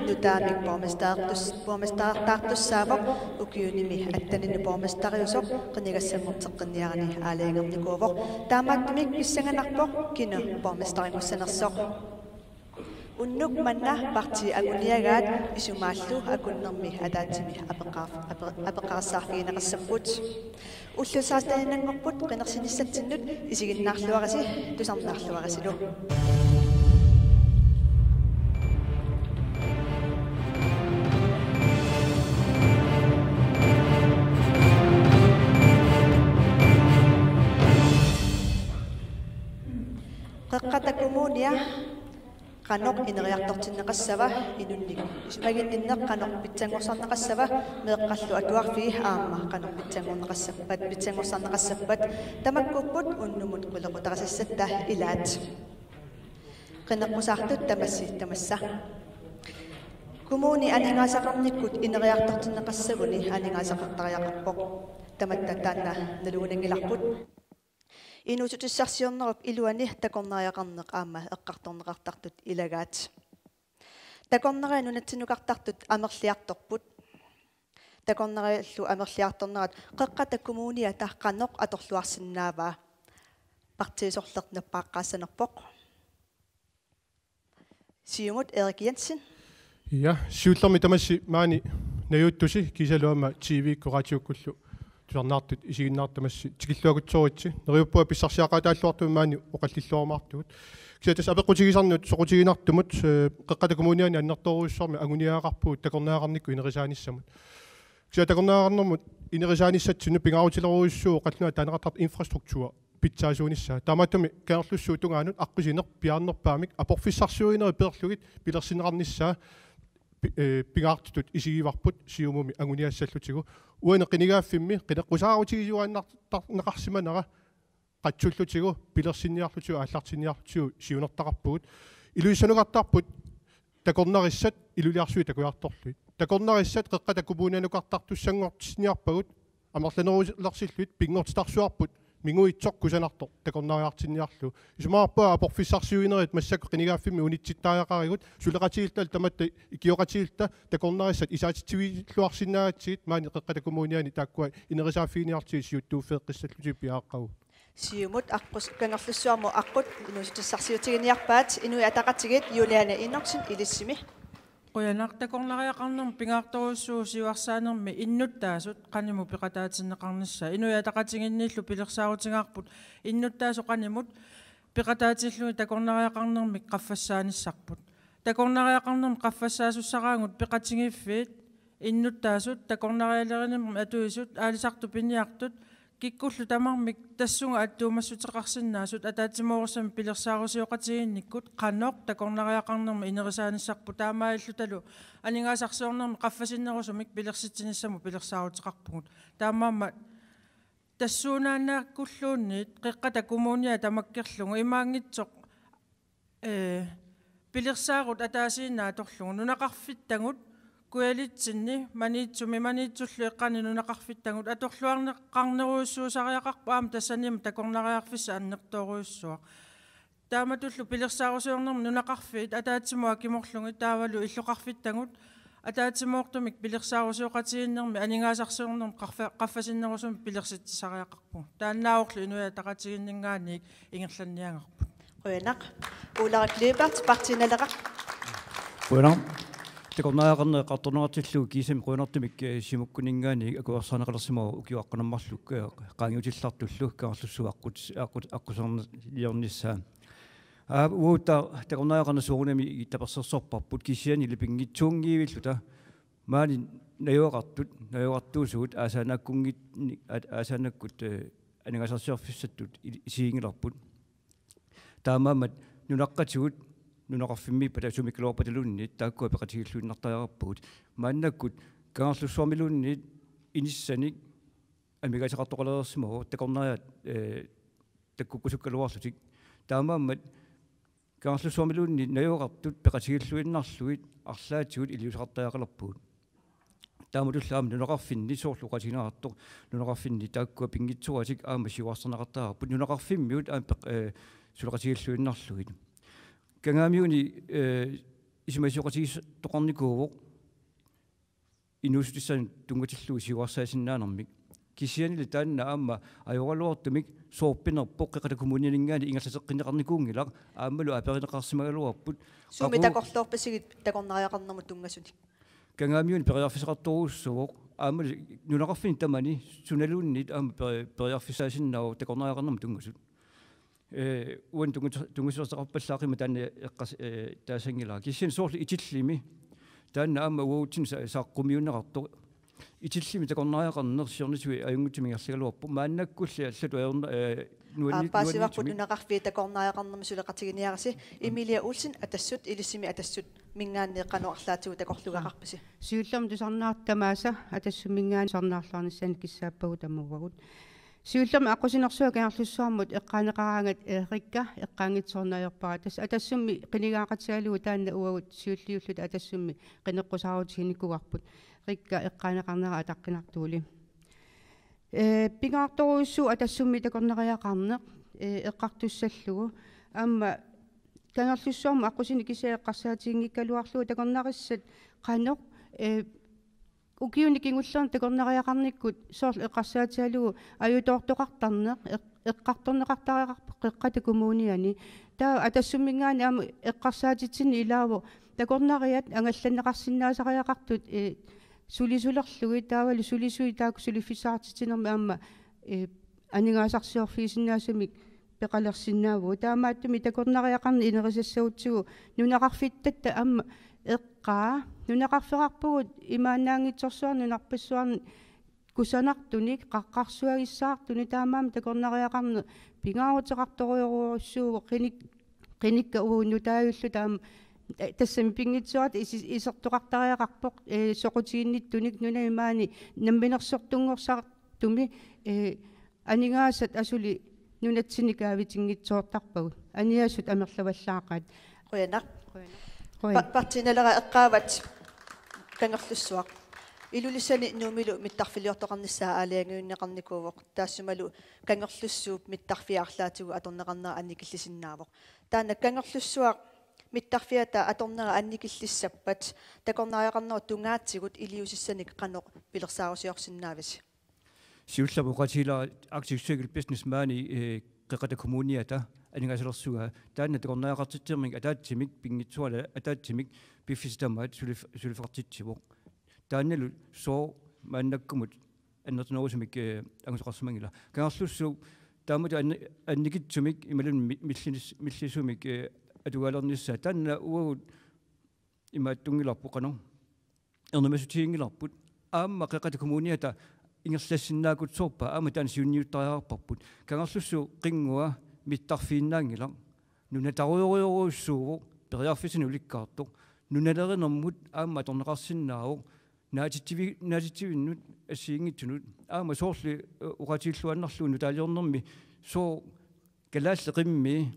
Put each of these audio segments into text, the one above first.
nutaamik pormestartartussaavoq ukiunimi attaninu pormestariusoq qinigassammerteqqinniarani aalaingernikууvoq taamaattumik pissanganarpoq kinu pormestaringussanersoq unnuk manna parti aguniagaat isumaallu akunnermi ataatimi apeqarsaarfiginaqassaput уллусаастанинангорпут qinерсиниссатсиннут исигиннаарлуараси тусарнаарлуарасилу qeqqatakumuunia qanoq ineriartortinneqassava inunnik ismaginninneq qanoq pitsangorsaarneqassava meeqqallu atuarfi aamma qanoq pitsangorsaarneqassappat tamakkupпут unnumut qilequtarassassatta ilaat qinneqqusaartut tamassa kumuni aningaasaqarnikkut ineriartortinneqassavuni aningaasaqartariaqarpoq tamattataanna naluunangilarput инутутиссарсиорнеруп илуани такорнариақарнеқ аама эққарторнеқартартут илагаат такорнери нунатсинукартартут амерлиарторпут такорнериллу амерлиарторнерат қеққата коммуния таққаноқ аторлуарсинааваа партиисорлернаппааққаассанерпоқ сиумут Erik Jensen ja сиуллерми тамасси маани наюуттуси кисалуама TV коратиуккуллу тусарнаартут исигиннаартамасси тикиллуагутсооритси нериуппуа писсарсиақаатааллуартуми маани оқаллиллуармаартугут кисатас апеқутигисарнут соқутигинартумут қеққата коммуниани аннерторуйуссарми агуниаагарпуут такорнаагарникку инерисааниссамут кисатакорнаагарнэрмут инерисааниссатсину пингаутилеруйуссуу қаллуна таанеқартарт инфраструктура питсаасуунissaa таамаатуми каерлуссуу тунгаанут аққусинер пиаарнерпаамик апорфиссарсуинери перлугит пилерсинеқарнissaa пингаартутут исигиварпут сиумуми агуниассаллутигу уанеқинигааффимми қинеққусаагутигисуаннартарнеқарсиманера қатсуллутигу пилерсинниарлутигу ааллартинниарлутигу сиунертақарпугут илуиссанугартарпут такорнериссат илулиарсуи такуярторлуит такорнериссат қеққатаккубуунанукартартуссангортисниарпагут амерланерулерсиллуит пингортитарсуарпут мигуитсоқ кусанартор такорнариартинниарлу исумаарпаа апорфиссарсиуинерит массакку қинигааффимми унитситтааяқаригут сулеқатигилтал таматта икиоқатигилта такорнариссат исаатитсивиллуарсинаагатсигит маани қеққатакумууниани тааккуа инерисааффиниартиги сиуттууффеэққиссаллути пиааққагу сиумут аққус кангерлуссуарму аққут инуситиссарсиутигиниарпаат инуи атақатигит юлиана иннорсин илиссими Qoyanartakornariaqarnerm pingaartorussuu siuarsaanерми иннуттаасут qaниму пиқатаатиннеқарнissaa инуятақатигиннииллу пилерсаарутингаарпут иннуттаасу qaнимут пиқатаатиллуни такорнариақарнерми qaffassaanissarput такорнариақарнерми qaffassaasussaraangut пиқатигиффиит иннуттаасут такорнариалеринерми атуисут аалисарту пиниартут киккуллу тамармик тассунга аттуумассутеқарсинаасут атаатимоорсами пилерсаарусиоқатигинниккут қаноқ такорнариақарнерми инерисааниссарпу таамаиллуталу анингаасарсуорнерми qaffasиннерусумик пилерситсиниссаму пилерсаарутеқарпугут таамаама тассуунааннааккуллуунниит қеққата коммуния тамаккерлугу имаангитсоқ пилерсаарут атаасиинаа торлугу нунақарфиттагут куялитсинни маниитсуллу эққани нунақарфиттагут аторлуарнеқарнеруйуссуусариақарпу аама тассаним такорнариарфисса аннертооруйуссуа тааматуллу пилерсаарусуорнерми нунақарфиит атаатсимуа киморлуги таавалу иллоқарфиттагут атаатсимоортумик пилерсаарусуоқатигиннерми анингаасарсуорнерми qaffasиннерусум пилерситсариақарпу тааннааурлу инуя тақатигиннингаани ингерланниангарпу қуянақ уларак лебарт партиналеқар қуянақ такорнаақарне қартторнератиллуу кисами қуянартумик симуккунингаани акуарсаанеқалерсимаа укиуаққанаммарлук qaangiutillартуллу каарлуссуа аққусерниорнissaa уута такорнаақарне суурунами итаперсерсорпарпут кисиани липингитсуунгиивиллута маани наюоқартуусуут аасаанаккут анигасарсиорфиссаттут исиингиларпут таамаамат нунаққатигут нунақарфимми патасумиккалуарпаталуунни тааккуа пеқатигиллуиннартариарпугут мааннаккут каарлуссуармилуунни иниссаник амигасеқартоқалерсимагу такорнариат таккуккусуккалуарлутик таамааммат каарлуссуармилуунни наюоқартут пеқатигиллуиннарлуит арлаатигут илиусақартариақалерпугут тааматуллаами нунақарфинни соорлуқатигинеқартоқ нунақарфинни тааккуа пингитсуатик аама сиуарсанеқартаарпут нунақарфиммиут аама сулеқатигиллуиннарлуит кангаамиуни исмасиоқатигис тоқарникуувоқ инуустиссан тунгатиллуу сиуарсаасиннаанермик кисианили таанна аама ajorluartumik soorpinerpoq qeqatakumuuniningaani ingerlaseqqinneqarnikuungilaq ааммалу аперинеқарсимагалуарпут суми такорлуорпасигит такорнариақарнерму тунгасуни кангаамиун периарфисеқартуруссуоқ ааммалу нунақарфини тамани суналууннит аама периарфисаасиннау такорнариақарнерму тунгасут уан тунгасуерсеқарпаллаақима таанна эққас таасангилаа киссин соорли итиллими таанна аама уутсин сааққумиуннеқартоқ итиллими такорнариақарнер сиорнисуи аюнгутимингерлигалуарпу мааннаккулли аллату нуанни паасиварпут нунақарфи такорнариақарнерми сулеқатигиниараси Эмилия Улсен атассут илиссими атассут мингаанни қануарлаатигу такорлугақарпаси сиуллерм тусарнаартамааса атассумингаани сарнаарлаарниссани киссааппагу таммувагут сиуллерми аққусинерсуа каарлуссуармут эққаанеқараангат рикка эққаангитсорнаajorpara тас атассумми қинигаақатсигалугу таанна уагут сиуллиуллут атассумми қинеққусаарутигиниккуарпут рикка эққаанеқарнера атаққинартуули пингаарторуссу атассумми такорнериақарнеқ эққартуссаллугу аама кангерлуссуарму аққусини кисаеққарсаатингиккалуарлугу такорнариссат қаноқ укиуни кингуллерн такорнериақарниккут соорл эққарсаатиалугу аюутоортоқартарнеқ эққарторнеқартариақарпеқ қеққатакумууниани таа атассуммингаани аама эққарсаатитсини илааво такорнариат ангалланнеқарсинаасариақартут сулисулерлуги таавали сулисуи таак сулиффисаартитинерми аама анигаасарсиорфиисиннаасамик пеқалерсинааву таамааттуми такорнариақарни инерисассаутсигу нунақарфиттатта аама эққаа нунақарфеқарпугут имаанаангитсорсуарни нунарпассуарни кусанартуник қаққарсуагиссаартуни таамаами такорнариақарни пингаарутеқарторуйоруссуу қиникка уунну тааюллу таама тассами пингитсуат исертоқартариақарпоқ соқутигинниттуник нунаимаани намминерсортунгорсартуми анигаасат асули нунатсиникаавитингитсуортарпагут аниасут амерлаваллаақаат қуянақ партиналера эққаават кангерлуссуақ илулисани нуумилу миттарфилиортоқарниссаа аалиангиуннеқарникуувоқ таассумалу кангерлуссууп миттарфиаарлаатигу аторнеқарнера анникиллисиннаавоқ таана кангерлуссуақ миттарфиата аторнера анникиллиссаппат такорнариақарнеру тунгаатсигут илиусиссаник қаноқ пилерсаарусиорсиннаавис сиуллавоқатила активсугил бизнесмаани қеқатакумууниата анингасалерсуга таанна такорнариақартитсермик атаатсимик пингитсуала атаатсимик пиффистамаат сулифартитсивоқ таанналу соо мааннаккумут аннертинерусумик ангусоқарсимангила кангерлуссуу таамут анникитсумик ималун миллисумик атугалернisса таанна уагут имааттунгиларпу қано эрнамасутиингиларпут аама қеқатакумууниата ингерлассиннаакут соорпа аама таан сиунниуттариарпарпут кангерлуссуу қингуа миттарфииннаангила нунатаруйоруйоруссууву периарфисини уликкаартоқ нуналеринэрмут аама аторнеқарсиннаавоқ наатитсивиннут ассиингитсунут аама соорли уқатииллуаннарлуу нутаалиорнэрми соо галаалле қимми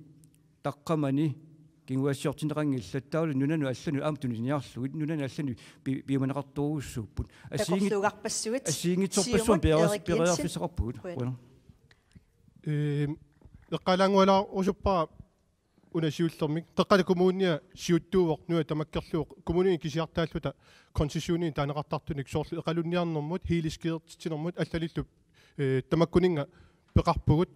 таққамани кингуассиортинеқангиллаттаулу нунану аллану аамтунисиниарлугит нунану аллану бииманеқарторуссууппут ассиингитсорпассуан периарфисеқарпугут эққалаангуала усуппаа унасиуллермик теққалакумуунниа сиуттуувоқ нуа тамаккерлуоқ коммунини кисиартааллута конституционийн таанеқартартуник соорлу эқалунниарнэрмут хилискиертитинэрмут аллалиллу тамаккунинга пеқарпугут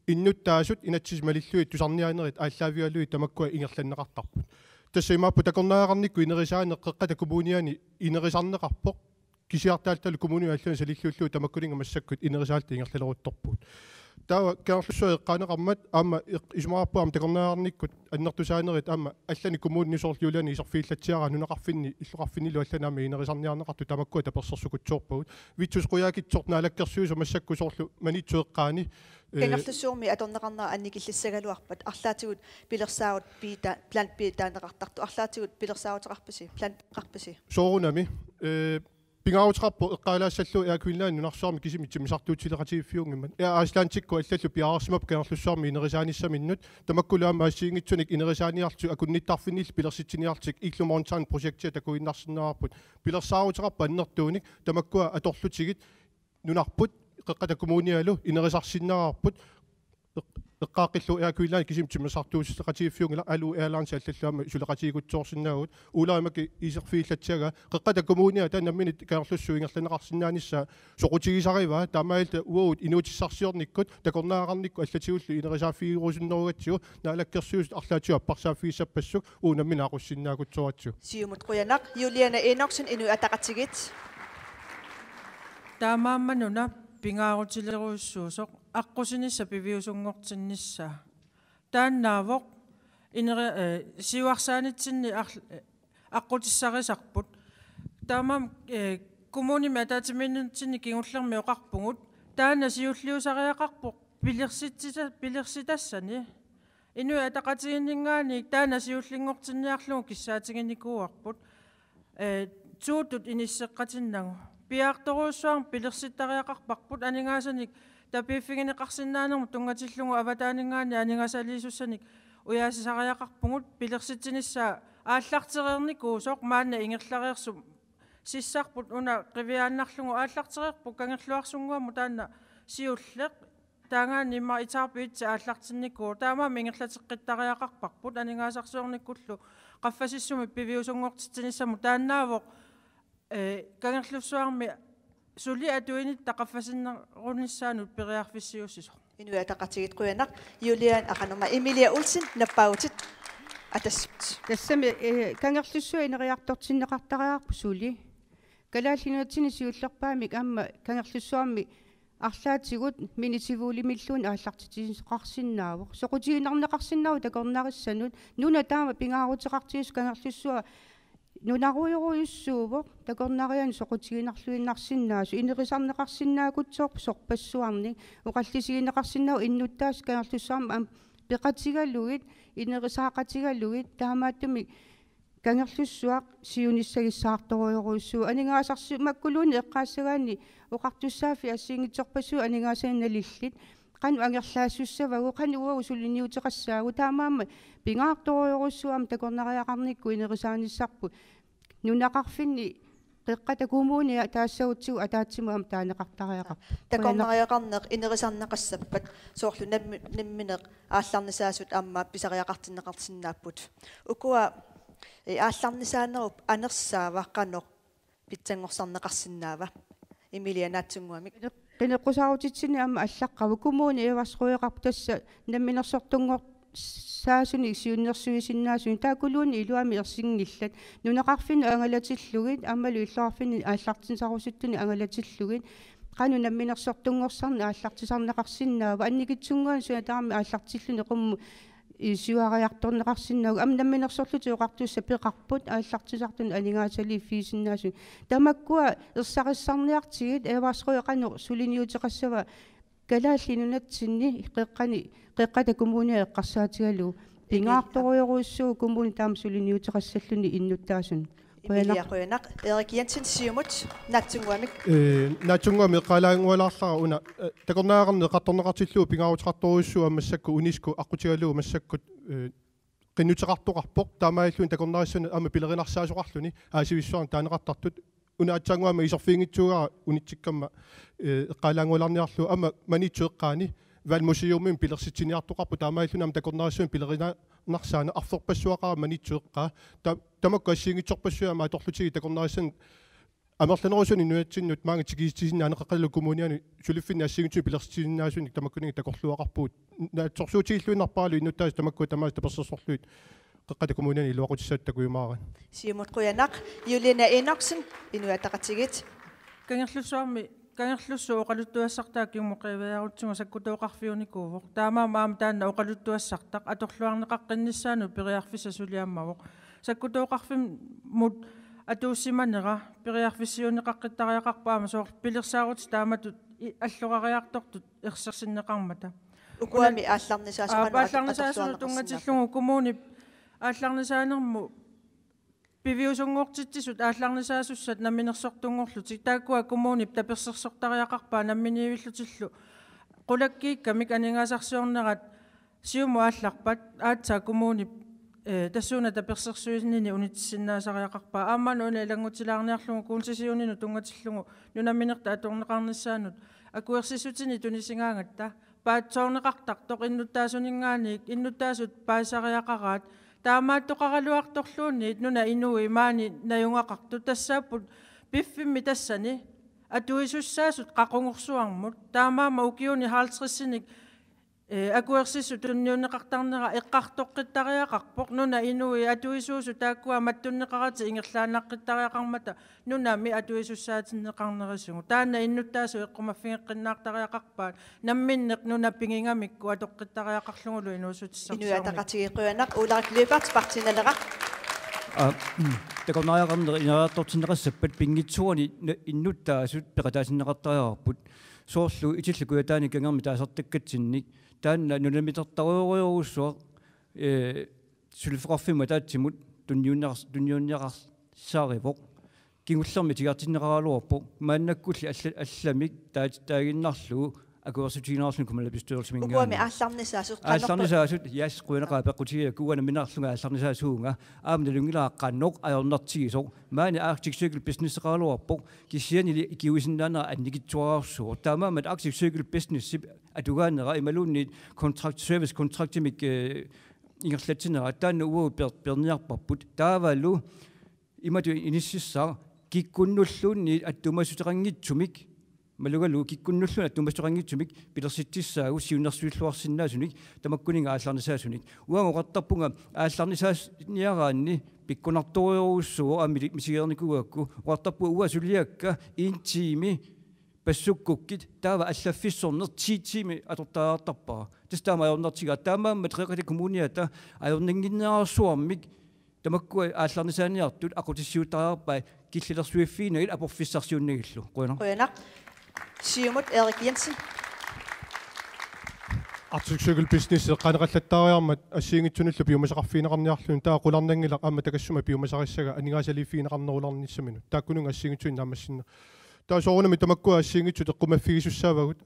иннуттаасут инатсис малиллуи тусарниаанерит ааллаавиалуи тамаккуа ингерланнеқартарпут тасса имааппу такорнаагарникку инерисаанеқ қеққатакумууниани инерисарнеқарпоқ кисиартаалталу коммуни аллуна салиллууллуу тамаккунинга массаккут инерисаалта ингерлалерутторпут таа каарлуссуа эққаанеқармат аама исмаарпуам такорнаагарниккут аннертусаанерит аама аллани коммуни соорлиулани исерфииллатсиара нунақарфинни иллоқарфиннилу алланаама инерисарниарнеқарту тамаккуа таперсерсукутсуорпагут витсус қуяакитсорт наалаккерсуусу массакку соорлу манитсуэққаани кангерлуссуурми аторнеқарнера анникиллиссагалуарпат арлаатигут пилерсаагут пита план питаанеқартарту арлаатигут пилерсаагутеқарпаси план қарпаси соорунами пингаарутеқарпу эққалаассаллу иаквиллаани нунарсуарми кисимитсимисартуутсилеқатигиффиунгиммат аслаантикку аллаллу пиаарсимап кангерлуссуарми инерисааниссаминнут тамаккулаама ассиингитсуник инерисааниарту акунниттарфиннил пилерситсиниартик иллуморнтаан проектиа такуиннарсинаарпут пилерсаагутеқарпа аннертууник тамаккуа аторлутигит нунарпут қеққатакумууниалу инерисарсиннаарпут эққааққиллу иакуилаани кисим тимасартуусеқатигиффиунгила алу аirlines аллаллаама сулеқатигутсоорсинаагут улаамаки исерфииллатсиага қеққата коммуниа танаммини каарлуссу ингерланеқарсинааниссаа соқутигисарива таамаилта уоут инуутиссарсиорниккут такорнаагаарникку аллатигуллу инерисааффигурусиннеругатсигу наалаккерсуус арлаатиу аппарсааффииссаппассук уунаммина ақуссиннаагутсоратсу Siumut quyanaq Juliana Enoksen inu ataqatigit. таамааммануна пингаарутилеруйссуусоқ аққусинисса пивиусунгортиннissaa тааннаавоқ инери сиуарсаанитсинни аққутиссарисарпут таамаам коммуними атаатиминнутсинни кигуллерми оқарпугут таана сиуллиусариақарпоқ пилерситассани инуи атақатигиннгаани таана сиуллингортинниарлугу киссаатигинникууарпут туутут иниссеққатиннагу пиаарторуссуарм пилерситтариақарпарпут анингаасаник тапииффигинеқарсинаанерму тунгатиллугу аватаанингаани анингаасалиисуссаник уяасисариақарпугут пилерситсиниссаа ааллартерерникуусоқ маанна ингерлариерсу сиссарпут уна қивиааннарлугу ааллартерерпу кангерлуарсунгуаму таанна сиуллеқ таангаани имма итаарпиитса ааллартинникуу таамаами ингерлатеққиттариақарпарпут анингаасарсуорниккуллу qaffasissumi piviusungortitsinissamo taannaavoq kangерлуссуарми сули атуинит тақаффасиннерунissaanut периарфиссиуссисо Inu ataqatigit quyanaq Julian aqanuma Emilia Olsen nappautit атассут. тассами кангерлуссуа инериартортиннеқартариарпу сули калааллинуатсини сиуллерпаамик аама кангерлуссуарми арлаатигут минитивуулимиллуун ааллартитисеқарсинаавоқ соқутигинарнеқарсинааву такорнариссанут нуна таама пингаарутеқартигис кангерлуссуа нунаруйоруйуссуувоқ такорнариан соқутигинарлуиннарсинаасу инерисарнеқарсинаагутсоорпу сорпассуарни оқаллисигинеқарсинаау иннуттаас кангерлуссуарма пеқатигалугит инерисаақатигалугит таамааттуми кангерлуссуақ сиуниссагиссаарторуйоруйуссуу анингаасарсу маккулууни эққаассагаани оқартуссаафи ассиингитсорпассуу анингаасаанналиллит qanu angerlaasusavagu qanu usulliniuteqassaagu taamaamma pingaartoruyorussуам такорнариақарникку инерисааниссарпу нунақарфинни qeqqata kumuunia taassagutsugu ataatsimуам таанеқартариақар такорнариақарнеқ инерисарнеқассаппат соорлу намминеқ аалларнисаасут аамма писариақартиннеқартиннааппут укуа аалларнисаанеруп анерсааваққанеқ питсангорсарнеқарсинаава Emilia наатсунгуамик qeneqqusarutitsini amma allaqqavu kumuuni evasruiqarpu tassa namminerssortunngor saasuni siunnersuisinnaasuni taakuluuni iluami ersinngillat nuneqarfinu angalatilluгит аммалу иллуарфини ааллартинсаруsittuni angalatilluгит qanu namminersortungorsarni ааллартисарнеқарсинаава анникитсунгуан суатаарми ааллартиллуни qummu исуариарторнеқарсинаагу ам намминерсорлути оқартусса пеқарпут ааллартисартуни анингаасали фиисиннаасу тамаккуа ерсариссарниартигит эвасруйоқану сулиниутеқассава калааллинунатсинни қеққата коммуни эққарсаатигалу пингаарторуйоруйссуу коммуни таам сулиниутеқассаллуни иннуттаасун Emilia quyanaq Erik Jensen siumut naatsunguamik наатсунгуами эққалаангуалаарлара уна такорнаагаарне қатторнеқартиллуу пингаарутеқарторуйуссуу аммассакку униску аққутигалуу массаккут qinnuteqartoqarpoq taamaillun takornarissuna ama pilerinarsaasuqarluni aasivissуарн таанеқартартут уна атсаангуама исерфиингитсуугара унитсиккамма эққалаангуаларниарлу ама манитсуэққаани валмусиуммин пилерситсиниартоқарпу таамаиллунам такорнариссуун пилеринарсаана арферпассуақара манитсуэққаа тамакку ассиингитсорпассуама аторлутиги такорнариссан амерланерусун инуатсиннут маангатикиистисиннаане қеқаллу коммуниани сулиффинни ассиингитсу пилерситсининаасуник тамаккунинги такорлуақарпуут наатсорсуутигиллуинарпаалу инуттаас тамакку тамаас таперсерсорлуит қеққата коммуниани илуақутиссаат такуимааран siumut quyanaq Juliana Enoksen inu ataqatigit кангерлуссу оқалуттуассартаа киумоқивиарутсуга саккутооқарфиуникуувоқ таамаа маама таанна оқалуттуассартақ аторлуарнеқаққиннссаану периарфиса сулиаммавоқ саккутооқарфим мут атууссиманера периарфиссиунеқаққиттариақарпаама соор пилерсаарут тааматут аллурариартортут ерсерсиннеқармата укуами аалларнисаасуqanu аалларнисаасуна тунгатиллугу коммуни аалларнисаанерму пивиусунгортитсисут аалларнисаасуссат намминерсортунгорлутик тааккуа коммунип таперсерсортариақарпаа намминиивиллутиллу qulakkiikkamik анингаасарсуорнерат сиуму аалларпат аатсаа коммунип тассууна таперсерсуисинни унитсиннаасариақарпаа аамману уна илангутилаарниарлугу куунсисиунину тунгатиллугу нунамминерта аторнеқарниссаанут акуерсисутини тунисингаангатта paatsoorneqartartoq innuttaasuninngaanik innuttaasut paasariaqaraat taamaattoqaraluartorluunniit nuna inui maani najungaqartu tassaaput piffimmi tassani atuisussaasut qaqungursuarmut taamaama ukiuni haaltrissinik akuersissu tunniunneqartarnera eqqartoqqittariaqarpoq nuna inui atuisuusu taakkua mattunneqarati ingerlaannaqqittariaqarmata nunami atuisussaatineqarnerisugu taanna innuttaasu eqqumaffingeqqinnaartariaqarpaat namminneq nuna pingingamikku atoqqittariaqarlungulu inuusutissarsuarmi inuataqatigiqquyanaq uularik løbart partinalera такорнариақарнери инериарторсинеқассаппат пингитсуани иннуттаасут пеқатаасиннеқартариарпут соорлу итиллу куятаани кангерми таасартаккатсинник таанна нунамитартаруйоруйоруссуа сулифеқарфима таатсимут тунниунниақарсааривоқ кингуллерми тигартиннеқаралуарпоқ мааннаккулли алламик таагиннарлугу акуерсутигинаарсун кумалапистуерсимингаа уами аалларнисаасут аалларнисаасут яас қуянеқаа пеққутига куана минарлунга аалларнисаасуунга аамналунгилааққанноқ аёрнартигисоқ маани арктик цикл бизнесеқалуарпоқ киссианили икиуисиннаанера анникитсуараарсуо таамаамат арктик цикл бизнессип атугаанера ималуунниит контракт сервис контрактимик ингерлатсинера таанна ууу перниарпарпут таавалу имату иниссиссаа киккуннуллуунни аттумасутеқангитсумик малугалу киккуннуллуна тумастуқангитсумик пилерситтиссаагу сиуннэрсуиллуарсинаасуник тамаккунинга аалларнисаасуник уангоқартарпунга аалларнисаасниараанни пиккунарториоруссуо аамили мисигерникугаакку уартарпу уасулиакка интими пассуккуккит таава аллаффиссорнер тиитими атортаартарпара тастаама аёрнартига таамаамма треқали коммуниата аёрнингиннаарсуармик тамаккуа аалларнисааниартут ақутиссиутариарпай киллилерсуиффиинагит апорфиссарсиуннагиллу қуянақ Siumut Erik Jensen. Article business qanaqallаттаариармат ассиингитсунуллу пиумасақарфиинеқарниарлун таа қуларнангила аама такассума пиумасақиссага анигаасалиффиинеқарнеруларниссамину тааккунунга ассиингитсуин наамассинна таа соорунами тамаккуа ассиингитсут эққумаффигисуссаавагут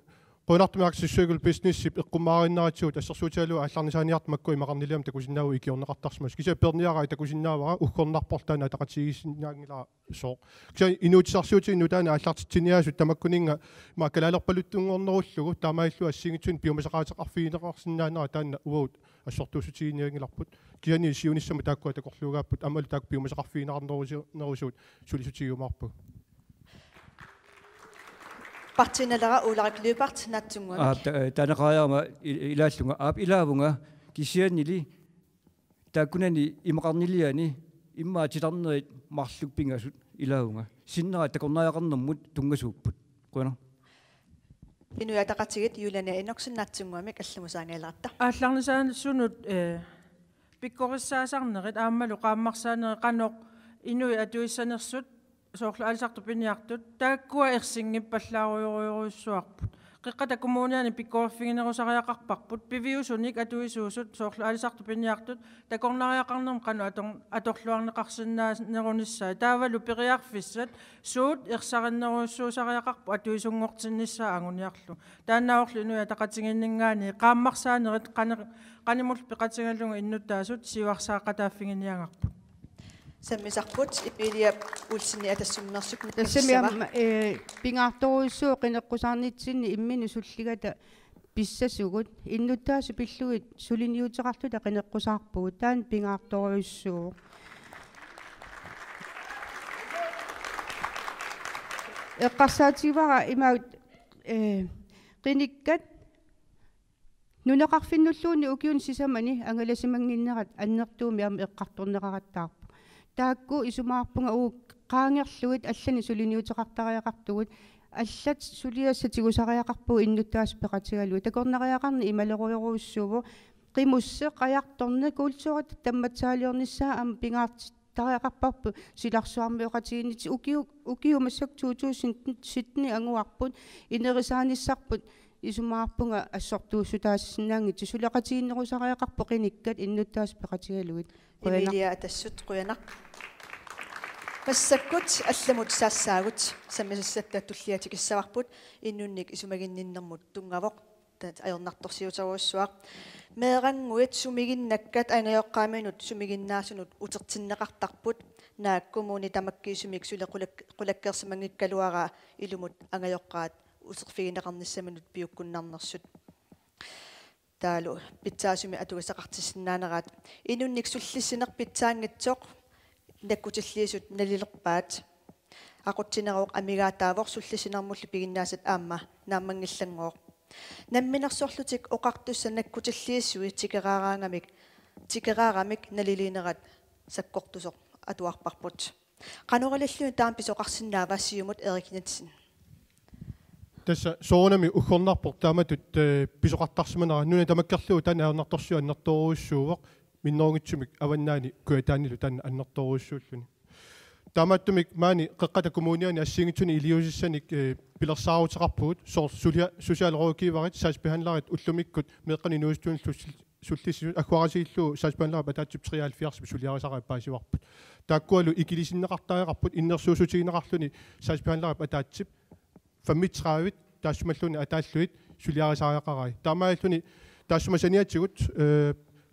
qonartumi artissuagul businessip eqqumaarinnaratigut assersuutialua алларнисааниарт маккуи мақарнилиам такусиннааву икиорнеқартарсмас кися перниараа такусиннаавара уккорнарпортаана тақатигиссиннаангила соо кися инуутисарсуути иннутаана аллартитсиниаасут тамаккунинга маккалаалерпалуттунгорнеруллугу таамаиллу ассигитсун пиумасақаатеқарфиинеқарсинаанера таанна уут ассортуусутигиниангиларпут кисани сиунissama тааккуа такорлуугааппут амалу таак пиумасақарфиинеқарнерусерусуут сулисутигиумаарпу Partinalera uularik løbart natsungumik. Tanaqaayama ilaallunga aap ilaavunga kisianili taakkunani imaqarniliani immaatitarnerit marlukpingasut ilaavunga sinnera takornaaqarnermut tungasuupput quna Inuataqatigit yulana inoksun natsungumik allumusaangialaarta. Аалларнисаанссунут пиккорissaasaarnerit ааммалу qaammarsaaneri qanoq inui atuissaanersut соорлу алисарту пиниартут тааккуа ерсингиппаллааруйоруйоруйссуарпут қиққата коммуниани пиккорфигинерусариақарпарпут пивиусуник атуисуусут соорлу алисарту пиниартут такорнариақарнерм қану аторлуарнеқарсинаанеруниссаа таавалу периарфиссат суут ерсариннеруйуссуусариақарпу атуисунгортиннissaа ангуниарлу тааннаорлу инуя тақатингиннингаани qaammarsaanерит qaнимул пеқатингаллунга иннуттаасут сиварсаақатааффигиниангарпут Sammisarput ipilia ulsinni atassummersuk тассамиа пингаартуруйссуу қинеққусаарнитсинни иммини суллигата писсасугут иннуттаасу пиллугит сулиниутеқартута қинеққусаарпугут таан пингаарторуйссуу эққарсаативара имаут қиниккат нунеқарфиннуллууни укиун сисамани ангаласимангиннерат аннертууми ам эққарторнеқараттаарпу таакку исумаарпунга уу qaangerluit allani suliniuteqartariaqartugut аллат сулиассатигусариақарпу иннуттаас пеқатигалуи такорнериақарни ималеруйоруйссууву қимуссе қаярторне култуурат тамматсаалиорниссаа ам пингаарт тариақарпарпу силарсуармиоқатигинити укиумассак 2017 ангуарпут инерисааниссарпут исумаарпунга ассортуussутаассинаангит сулеқатигиннерусариақарпу қиниккат иннуттаас пеқатигалуит Emilia atassut quyanaq Массаккут алламут саассаагут саммисассатта туллиатикиссаварпут иннунник исумагинниннэрмут тунгавоқ аернарторсиутаруссуақ меэрангуит сумигиннаккат анаёққааминут сумигиннаасунут утертиннеқартарпут нааккумууни тамаккиисумик сулеқулаккерсимангиккалуараа илумут ангаёққаат усерфигинеқарниссаминут пиуккуннарнерсут taalu pitsaasumi atugisaqartissinnaaneraat inunnik sullissineq pitsaangitsoq nakkutilliisut nalilerpaat aqutsineroq amigaataavor sullisinermullu piginnaasat aamma naammanngillanngooq намминерсорлутик оқартусса наккутиллииссуи тикераарамик налилинерат саккортусоқ атуарпарпут qanораллуни таам писоқарсинааваассиумут эрикнатсин тасса соонами уггорнарпор тааматут писоқартарсиманера нуна тамаккерлуу таана аернарторсуа аннерторуйуссуувоқ миннооргитсумик аваннаани куатаанилу таана аннерторуйуссууллуни таамааттумик маани қеққата коммуниани ассингитсуни илиусиссаник пилерсаарутеқарпуут соор сусиалроокиварит саасбеханларит уллумиккут меққани нуустуун суллиссисут акварасииллуу саасбеханлара атаатсип 73 сулиарисараа паасиварпут тааккуалу икилисиннеқартариақарпут иннерсуусутигинеқарлуни саасбеханлара атаатсип 35 таассумаллуни атааллуит сулиарисариақарай таамааллуни таассумасаниатсигут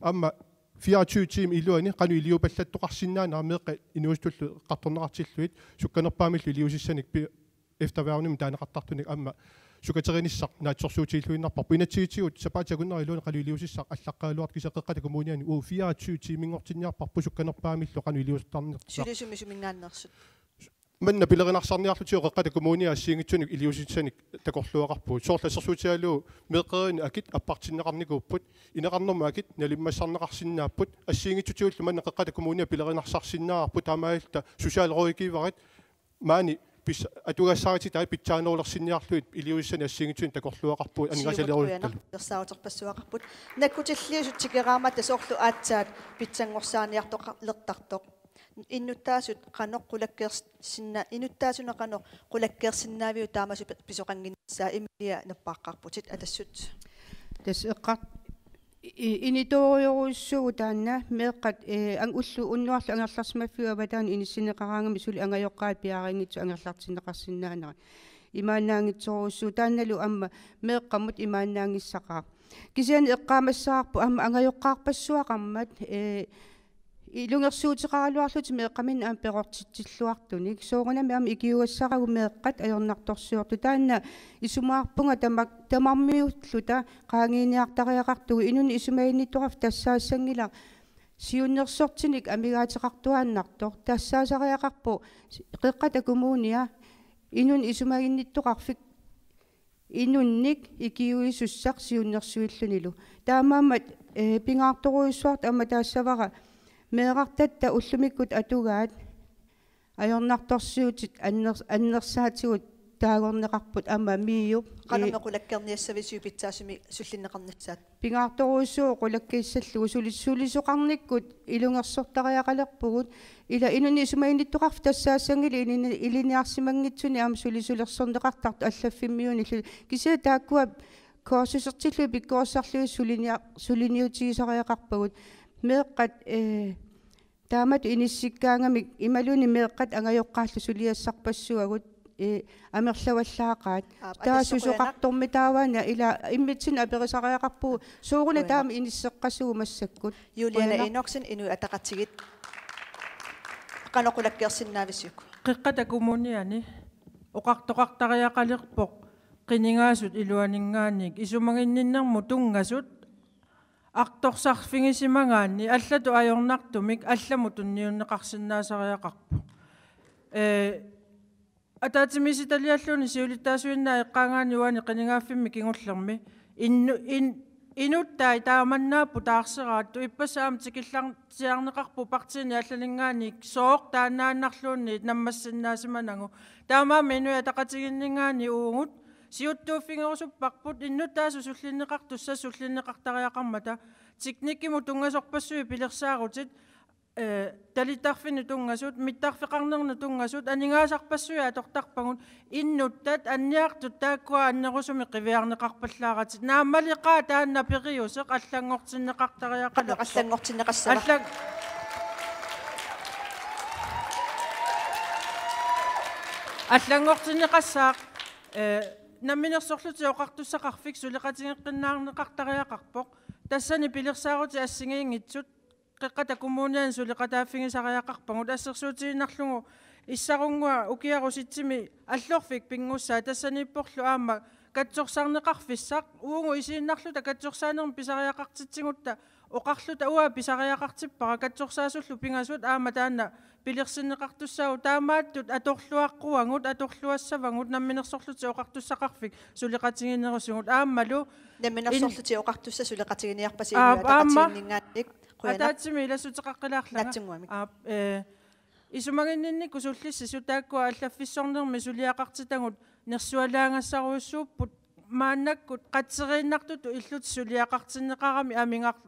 амма 24 тим илуани qanu iliupallattoqarsinnaana meeqqa inuustullu qartorneqartilluit sukkanerpaamillu iliusissanik efterværnum taaneqartartunik amma sukaterинissaq naatsorsuutiilluinnarparpu inatsiitigut sapaatagunner iluani qalu iliusissaq allaqqaaluart kiseqqeqqata kommuniani 24 timinngortinniarparpu sukkanerpaamillu qanu iliustarnerta sulisumi sumingaannersut manna pilerinarsaarniarlutio qeqqata kommunia assiingitsunik iliusissanik takorluaqarpuut soorlassersuutialuu meeqqerini akit appartinneqarnikuupput ineqarnerma akit nalimmassarneqarsinnaaput assiingitsutiullu manna qeqqata kommunia pilerinarsaarsinnaarput taamaalta sosiaalroikivarit maani pis atugassariti tai pitsaanoolersinniarluit iliusissani assiingitsuni takorluaqarpuut anigasaliruuttalu tersaauterpassuaqarput nakkutilliisut tikeraama tasorlu aatsaat pitsanngorsaaniartoqarlertartoq иннуттаасут qanoq qulakkeersinna innuttaasuna qanoq qulakkeersinnaaviu taamasu pisoqanginnissaa immilia nerpaaqarputit atassut тас эққар иниториоруссуу таанна меэққат ан уллу уннуарлу ангерларсимаффиу аватаан иниссинеқараангами сули ангайоққаат пиарингитсу ангерлартиннеқарсиннаанера имаанаангитсоруссуу таанналу амма меэққаммут имаанаангиссақаа кисиани эққаамассаарпу амма ангайоққаарпассуақармат илунгерсуутеқаралуарлути меэққамин аам перортитсиллуартуник соорунами аама икиуассарагу меэққат аёрнарторсуорту таанна исумаарпунга тамармиутлута qaangiiniartariaqartugu inuni isumainittoqaf тассаассангила сиуннерсортиник амигаатеқартуааннартор тассаасариақарпу қеққата коммуния инун исумагинниттоқарфик инунник икиуисуссақ сиуннерсуиллунилу таамаамат пингаарторуйуссуарт амма таассавара меэқартатта уллумиккут атугаат аёрнарторсуутит аннерсаатигут таагорнеқарпут амма мииуп qanummequlakkerniassavisiu pitsaasumi sullinneqarnitsaat пингаарторуйуссуу qulakkiissallугу сулисуқарниккут илунгерсортариақалерпугут ила инуни исумаинниттоқарф тассаассангили илиниарсимангитсуни аама сулисулерсорнеқартарту аллаффиммиуни кися тааккуа коорсусертиллу пиккооссарлуи сулиниутигисариақарпагут меэққат таамат иниссиккаангамик ималуни меэққат ангайоққааллу сулиассарпассуагут амерлаваллаақаат таасусоқартормми тааваана ила иммитсин аперисариақарпу сууруна таама иниссеққассугу массаккут Juliana Enoksen inu ataqatigit qanoqulakkeersinnaavissuk қеққата коммуниани оқартоқартариақалерпоқ қинингаасут илуанингаанник исумагинниннэрму тунгасут арторсарфигисимагаанни аллату аёрнартумик алламу тунниуннеқарсинаасариақарпу атаатимиситалиаллуни сиулиттаасуиннаа эққаангаани қинигааффимми кингуллерми инуттай тааманнааппу таарсераатту иппасаам тикиллартиарнеқарпу партиини аллалингаани сооқ таанааннарлуунни наммассиннаасиманагу таамаами инуя тақатигиннингаани уугут сиуттууффингерусуппарпут иннутаасу суллиннеқартусса суллиннеқартариақармата тикниккиму тунгасорпассуи пилерсаарутит талитарфини тунгасут миттарфеқарнерна тунгасут анигаасарпассуи атортарпагут иннуттат анниартут тааккуа аннерусуми қивиарнеқарпаллааратит нааммалиқаа таанна периусеқ аллангортиннеқартариақалер аллангортиннеқассава аллангортиннеқассаақ намминерсорлути оқартуссақарфик сулеқатингеққиннаарнеқартариақарпоқ тассани пилерсаарути ассигиингитсут қеққата коммуниан сулеқатааффигисариақарпагут ассерсуутигиннарлугу иссарунгуа укиаруситсими аллорфик пингуссаа тассаниппорлу аама katsorsaarneqarfissaq uungu isiinnarluta katsorsaanerm pisariaqartitsingutta oqarluta uа pisariaqartippara katsorsaasullu pingasuut aama taanna pilirsinneqartussaau taamaattut atorluaqquangut atorluassavagut namminersorluti oqartussaqarfik suliqatiginerusungut aammalu наминерсорлути оқартусса сулеқатигиниарпаси атаатсими атаатсими атаатсими илассутеқаққилаарлага натсингуами исумагиннинни суллисси сутааккуа аллаффиссорнерми сулиақартитагут нерсуалаангассаруйуссууппут мааннаккут қатсерииннартуту иллут сулиақартиннеқарами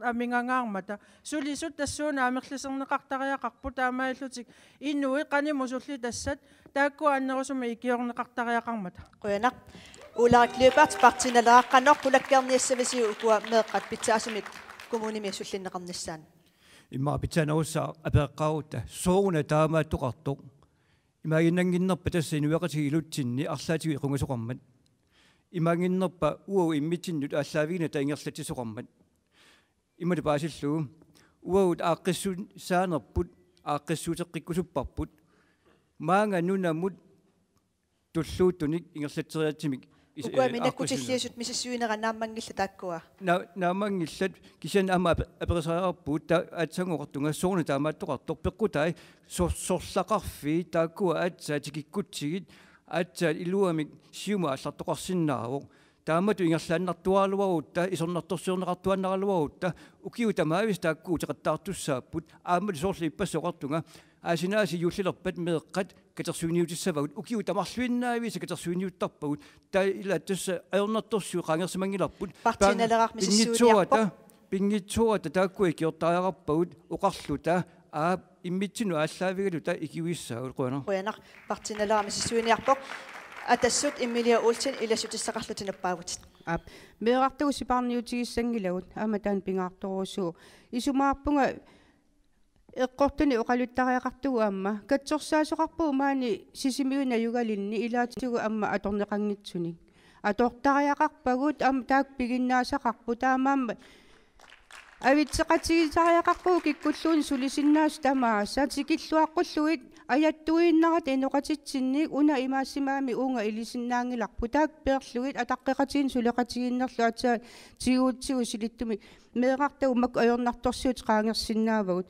амингангаармата сулисут тассууна амерлисернеқартариақарпут аамаиллутик иннуи қаниму сулли тассат тааккуа аннерусуми икиорнеқартариақармата қуянақ улааклиупарт партиналеққанор кулаккерниассависи укуа меэққат питсаасумик коммуними суллиннеқарниссаан имма питсаанерусса апеэққарута сооруна таамааттоқартоқ имагиннангиннерпа тасса инуяқатиги илутсинни арлаатиги иқунгасоқармат имагиннерпа уау иммитсиннут ааллаавигина таингерлатисоқармат иммали паасиллуу уаут ааққиссуут саанерпут ааққиссуутеққиккусуппарпут маанга нунамут туллуутуник ингерлатсериатсимик укуа минаккутиллиасут мисиссуинеранааммангилла тааккуа наамангиллат кисан ама аперисариарпуут та атсангоқартунга соорна таамааттоқартор пеққутай сорлақарфи тааккуа атса тикиккутсигит атса илуамик сиума аллартоқарсиннаавоқ таамату ингерлааннартуаалуарутта исорнарторсиорнеқартуаннаралуарутта укиутамаавис тааккуу теқаттаартуссааппут аамали соорли иппассоқартунга аасинааси юуллилерпат меэққат катерсуиниутиссавагут укиутамарлуиннаависа катерсуиниуттарпагут та ила тасса аернарторсуу қаангерсимангиларпут партиналеқарми сиссуиниарпо пингитсуата тааккуи киортариараппагут оқарлута иммитсину ааллаавигалу та икиуиссаагут қуянақ партиналеқарми сиссуиниарпо атассут иммилиа уултин илассутиссақарлутинаппаагут меэрартагу сипаарниутигиссангилагут ааматаан пингаарторуусуу исумаарпунга эққортуни оқалуттариақартугу амма катсорсаасоқарпуу маани сисимиуна югалинни илаатигу амма аторнеқангитсуни атортариақарпагут ам таак пигиннаасақарпу таамаамма авитсеқатигисариақарпуу киккуллуун сулисиннаас тамааса тикиллуаққуллуит аяттуиннарат энуқатитсинник уна имаассимаами уунга илисиннаангиларпу таак пеерлугит атаққеқатигин сулеқатигиннерлу атсаа тигуутсигу силиттуми меэқартагу мак аёрнарторсуут qaangersinnaavagут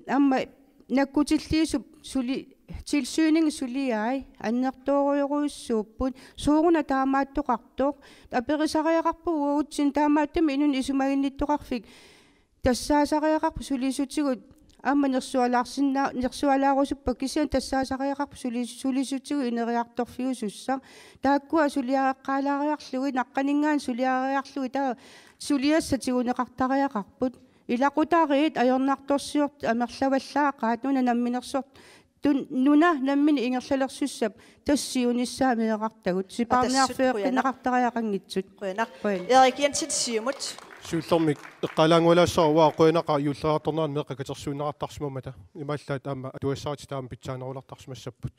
амма наккутиллиисуп сули tilsyning suliai аннертоориоруйуссууппут сууруна таамааттоқартоқ аперисариақарпу уутсин таамааттами инун исумагинниттоқарфик тассаасариақарпу сулисутигут амма нерсуалаарусуппа кисиан тассаасариақарпу сулисутигу инериарторфиусуссаа тааккуа сулиаэққалаариарлуги наққанингаан сулиариарлуги таа сулиассатигунеқартариақарпут илақутаариит аёрнарторсиорт амерлаваллаақаат нуна намминерсорт нуна наммини ингерлалерсуссап тассиунissaа меэқартагут сипаарниарфеэққинеқартариақангитсут Erik Jensen сиумут сууллэрмик эққалаангуалаассаа қуинақа юллераторнеран меэққа катерсууннеқартарсимамата имааллаат аама атуассаати таама питсаанерулартарсимассаппут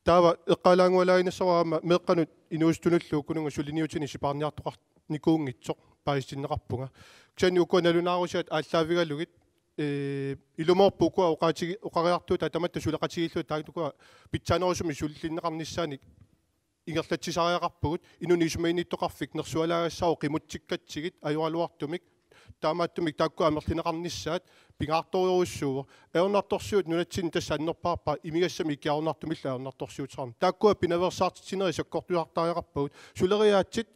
таава эққалаангуалааиннассараама меэққанут инуустунуллуу кунунга сулиниутини сипаарниартоқар никуунгитсоқ паистиннеқарпунга ксани укуаналунаарусаат ааллаавигалугит илуморпукуа оqaатиги оqaриартуут атаматта сулеқатигиллуут таактукуа питсаанерусуми суллиннеқарниссааник ингерлатсисариақарпугут инуни исумаиниттоқарфик нерсуалаагассао қимутсиккатсигит аюалуартумик таамааттумик тааккуа амерлинеқарниссаат пингаарториуруссууа эорнарторсуут нунатсин тасса аннерпаарпа имигассами икиарунартумилла эорнарторсуутсаарна тааккуа пинаверсаартитсинери саккортуартариақарпагут сулериаатсит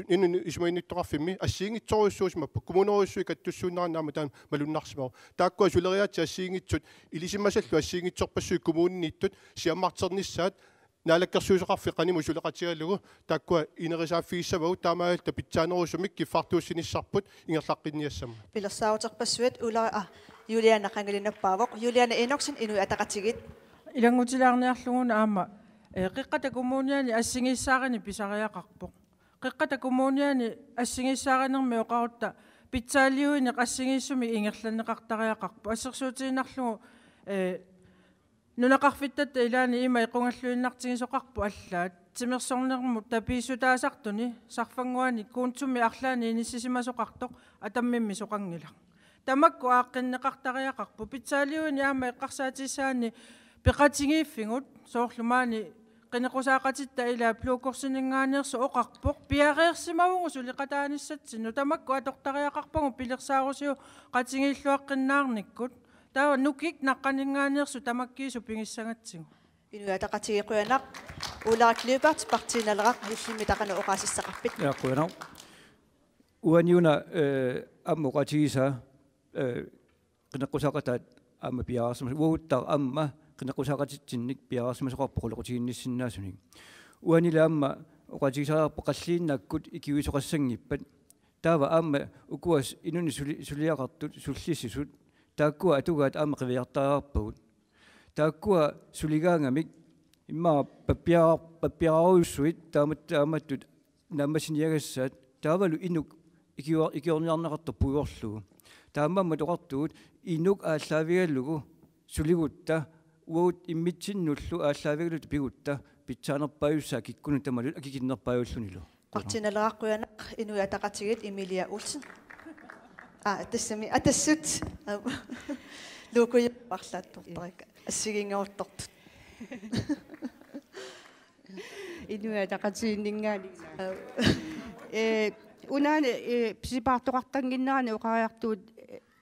инуни исумаиниттоқарфимми ассиингитсоруссуусмаппа кумунеруссуи каттуссууннаранаама таан малуннарсимау тааккуа сулериаатси ассиингитсут илисиммасаллу ассиингитсорпассуи кумууннииттут сиаммартерниссаат наалаккерсуусоқарфи қаниму сулеқатигалугу тааккуа инерисааффигиссавагу таамаалта питсаанерусумик киффартууссиниссарпут ингерлаққинниассама пилерсаутерпассуит улаа Юлиана қангалинаппаавоқ Юлиана Эноксен инуи атақатигит илангутилаарниарлугуна аама қиққата коммуниани ассигиссаарани писариақарпоқ қиққата коммуниани ассигиссааринерми оқарутта питсаалиуини qassigiissumi ингерланнеқартариақарпу ассерсуутииннарлугу нунақарфиттатта илаани има иқунгаллуиннартигисоқарпу аллаат тимерсорнерму тапиисутаасартуни сарфангуани куунтумми арлаани иниссисимасоқартоқ атаммимми соқангила тамакку ааққиннеқартариақарпу питсаалиуини аама иққарсаатиссаани пеқатигииффигут соорлумаани qinaqusaqatitta ila pluukorsiningaaniarsu oqarpoq piareersimavungu suliqataanissatsinnu tamakku atortariaqarpagu pilersaarusiu qatingiilluaqqinnaarnikkut tawa nukik naqqaningaaniarsu tamakkiisu pingissangatsigu Inuataqatigiquyanaq ularaklubart partiinaleraq illimmitaqanu oqaasissaqarpit Yaquyanaq uaniuna ammoqatiisa qinaqusaqataat amma piaarsimas uuttar amma qinaqusaqatitsinnik piaarsimasoqarpoqulaqutiinnissinnaasunik uanila amma oqatiisararpo qalliinnakkut ikiuisoqassangippat taava amma ukuas inuni suliaqartut sullissisut taakkua atugaat amma qiviartaraarpagut taakkua suligaangamik imma pappiarauissuit taamattut nammasiniagassaat taavalu inuk ikiorniarnaqartor puiorlugu taamamma toqartugut inuk ааllaavigallugu suligutta uut immitsinullu ааllaavigalut pigutta pitsaanerpaajussaa kikkunu tamalut akikinnerpaajulluниlu partiinaleraqquyanaq inuataqatigit Emilia Olsen тассами атассут лукуйпарлааттортарик ассигингорторт Inuataqatiinningaani unaani pisipaartoqartanginnaani oqariartuut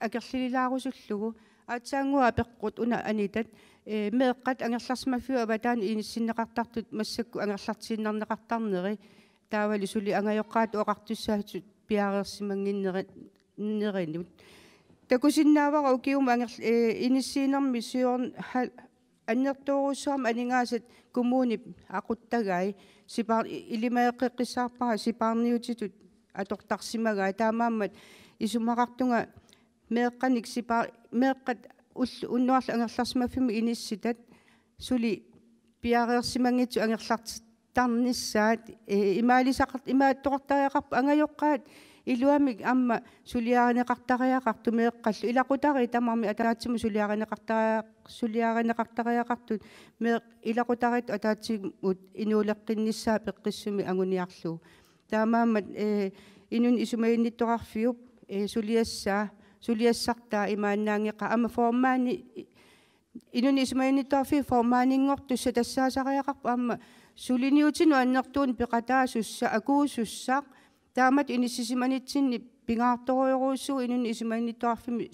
акерлилилаарусуллугу аатсаангуа пеққут уна анитат меэққат ангерларсмаффиу аватаани иниссиннеқартартут массакку ангерлартииннарнеқартарнери таавали сули ангайоққаат оqartussаатут пиареерсимангиннери неринут такусиннаавара укиума ангер иниссиинерми сиорн аннертооруссаама анингаасат коммунип ақуттагай сипаар илимаеққиққиссаарпара сипаарниутитут атортарсимагаа таамааммат исумақартунга меэққаник сипаар меэққат уннуарла ангерларсимаффими инисситат сули пиареерсимангитсу ангерлартарниссаат имааттоқартариақарпа ангайоққаат илуамик амма сулиаринеқартариақарту меэққаллу илақутари тамарми атаатсиму сулиаринеқартариақартут меэқ илақутарит атаатсимут инуулеққинниссаа пеққиссуми агуниарлу таамаамат инун исумаинниттоқарфиуп сулиассартаа имааннаангеқа ама формаани инун исумаинниттоқарфи формаанингортусса тассаасариақарпа амма сулиниутину аннертуун пеқатаасусса акуусуссаа таамат иниссисиманитсинни пингаарторуйоруussuu инун исумаинниттоқарфими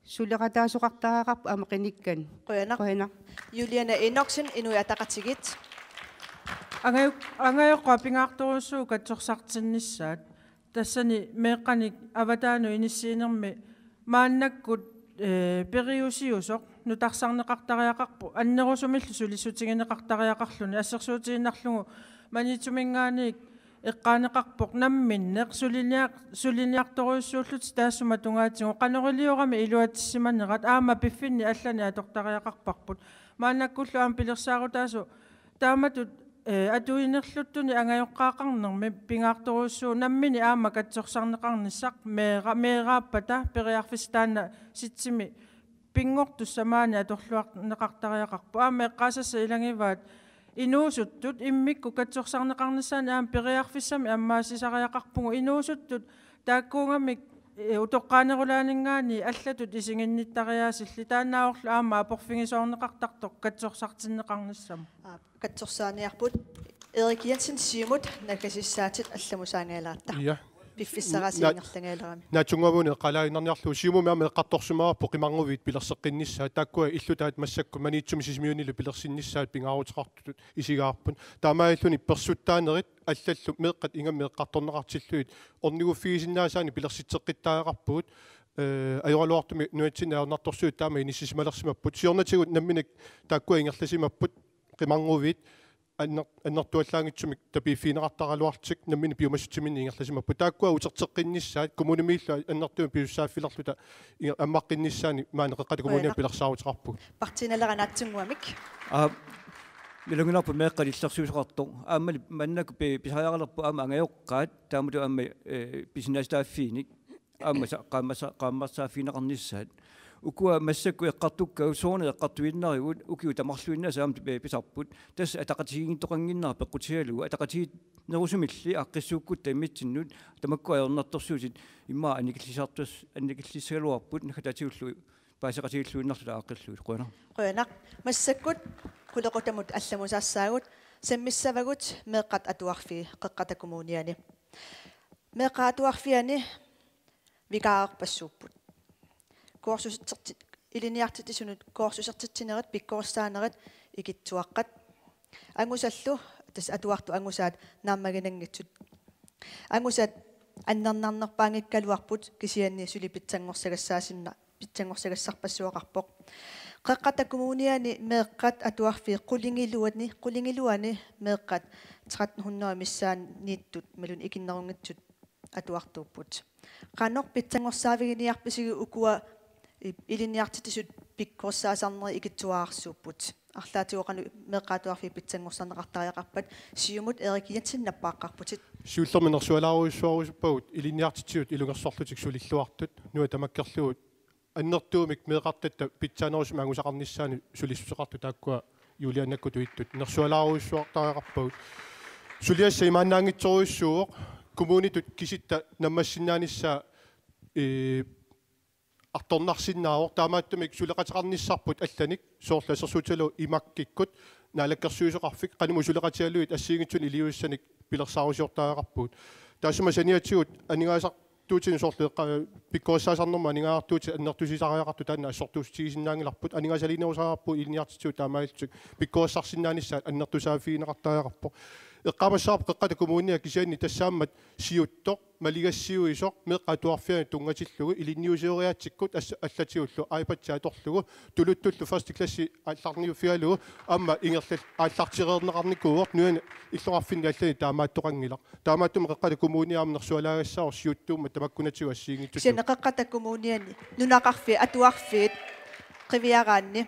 сулеқатаасоқартариақарпа ама қиниккан қоянақ Juliana Enoksen inuataqatigit ангайоққа пингаарторуussuu катсорсартиннissaат тассани меэққаник аватаану иниссиинерми мааннаккут периусиусоқ нутарсарнеқартариақарпу аннерусумиллу сулиссутингинеқартариақарлуни ассерсуутииннарлугу манитсумингааник эққаанеқарпоқ намминнеқ сулиниарторуйуссууллут таассума тунгаатигу қанерилиорами илуатиссиманерат аама пиффинни аллани аторториақарпарпут мааннаккуллу аама пилерсаарутаасу тааматут атуинерлуттуни ангайоққаақарнерми пингаарторуйуссуу наммини аама катсорсарнеқарниссақ меерааппата периарфистаана ситсими пингортуссамаани аторлуарнеқартариақарпу аама эққаасасса илангиваат инуусуттут иммикку катсорсарнеқарнissaани аама периарфиссами аммаасисариақарпугу инуусуттут тааккуунгамик утоққаанерулаанингаани аллатут исингинниттариаасилли таанааорлу аама апорфигисоорнеқартартоқ катсорсартиннеқарниссама катсорсааниарпут Erik Jensen Simut накасиссаатит алламусаангаалаатта Ja. пиффиссарасингерлангаалерами Naatungavune qalaainarniarlu siumumiama eqqartorsumaarpu qimarnguvit pilerseqqinnissaat taakkua illutaat massakku maniitsumissismiunilu pilersinnissaat pingaarutiqartut isigaarpun taamaalluni persuttaanerit аллаллу меэққат ингамми эққарторнеқартиллуит орнигуффигисиннаасаани пилерситсеққиттааеқарпуут ajorluartumi nuatsinnaarnartorsuut taama inissisimalersимаппут сиорнатигут намминак тааккуа ингерласимаппут qimanguvit аннартуаллаангитсумик tapiffiineqartaraluartik nammini piumassutsimini ingerlasimappu taakkua uterteqqinnissaat kommunimiilla annartumi piussaaffillerluta аммаққиннissaani maaneqeqqati kommunia pilersaarutiqarpu партиналеранаатсунгуамик милунгинарпу меэққалиллерсуусоқарто ааммали маннаку писариаралерпу аама ангайоққаат таамуту аама писинастааффииник аама qaammarsaafiineqarnissaat ukua massakku eqqartukka soorne eqqartuinnarigut ukiu tamarluinnaasa aam pisarput tas ataqatigiintoqanginnar peqqutialugu ataqatigit nerusumilli aqqissuukkutta immitsinnut tamakku ajornartorsuusit imma anikillisartus annikillissaluarput nakatatiullu паасеқатигиллуиннарлу ааққиллуи қуана qoyanaq massakut qulequtamut allamusaassaagut sammisavagut meeqqat atuarfi qeqqatakumuuniani meeqqaatuarfiani vikaaerpassuupput kuorsusitserti iliniartitisunut kuorsusertitsinerit pikkorissaanerit ikitsuaqqat angusallu tas atuartu angusaat naammaginanngitsut angusat аннернарнерпаангиккалуарпут кисианни сулипитсангорсагассаасинна питсангорсагассарпассуақарпоқ қеққатакумууниани меэққат атуарфи қулингилуани меэққат 1300 миссаан нииттут малун икиннерунгитсут атуартууппут қанор питсангорсаавигиниарписиги укуа илиниартитисут пиккорсаасарнери икитсуаарсууппут арлаатиоқану меэққаатуарфи питсангорсарнеқартариақарпат сиумут эрикиятсиннаппааққарпутит сиуллерминерсуалааруйссуарусуппагут илиниартитсиут илунгерсорлутик сулиллуартут нуа тамаккерлуут аннертуумик меэқартатта питсаанерусма ангусақарниссаани сулиссусеқарту тааккуа юлианнакку туиттут нерсуалааруйссуартариақарпагут сулиасса имаанаангитсоруйссууоқ коммунитут киситта наммассиннаанissaa арторнарсиннаавор таамааттумик сулеқатеқарниссарпут алланик соорласерсууталу имаккиккут наалаккерсуисоқарфик каниму сулеқатиалуит ассиингитсун илиуиссаник пилерсаарусиортаагақарпуут таасума саниатсигут анигаасартуутин соорлеққа пиккориссаасарнерма анигаартуути аннертусисариақарту таанна ассортуустигисиннаангиларпут анигаасалинерусаараппу илиниартитсуут таамаалтсук пиккориссарсиннаанissaат аннертусаафиинеқартаариақарпо эққамассаарп қеққатакумууниа кисианни тассааммат сиуттоқ малигассиуисоқ меққатуарфиани тунгатиллугу илинниусиориаатсиккут аллатиуллу айпатсааторлугу тулуттуллу ферст класси алларниуфиалугу амма ингерлал ааллартиреернеқарникууоқ нуани иллоқарфинни аллани таамааттоқангилақ таамааттума қеққатакумууниаамнерсуалаагассаор сиуттуумма тамаккунатсигу ассиингитсут сина қеққатакумууниани нунақарфи атуарфиит қивиараанни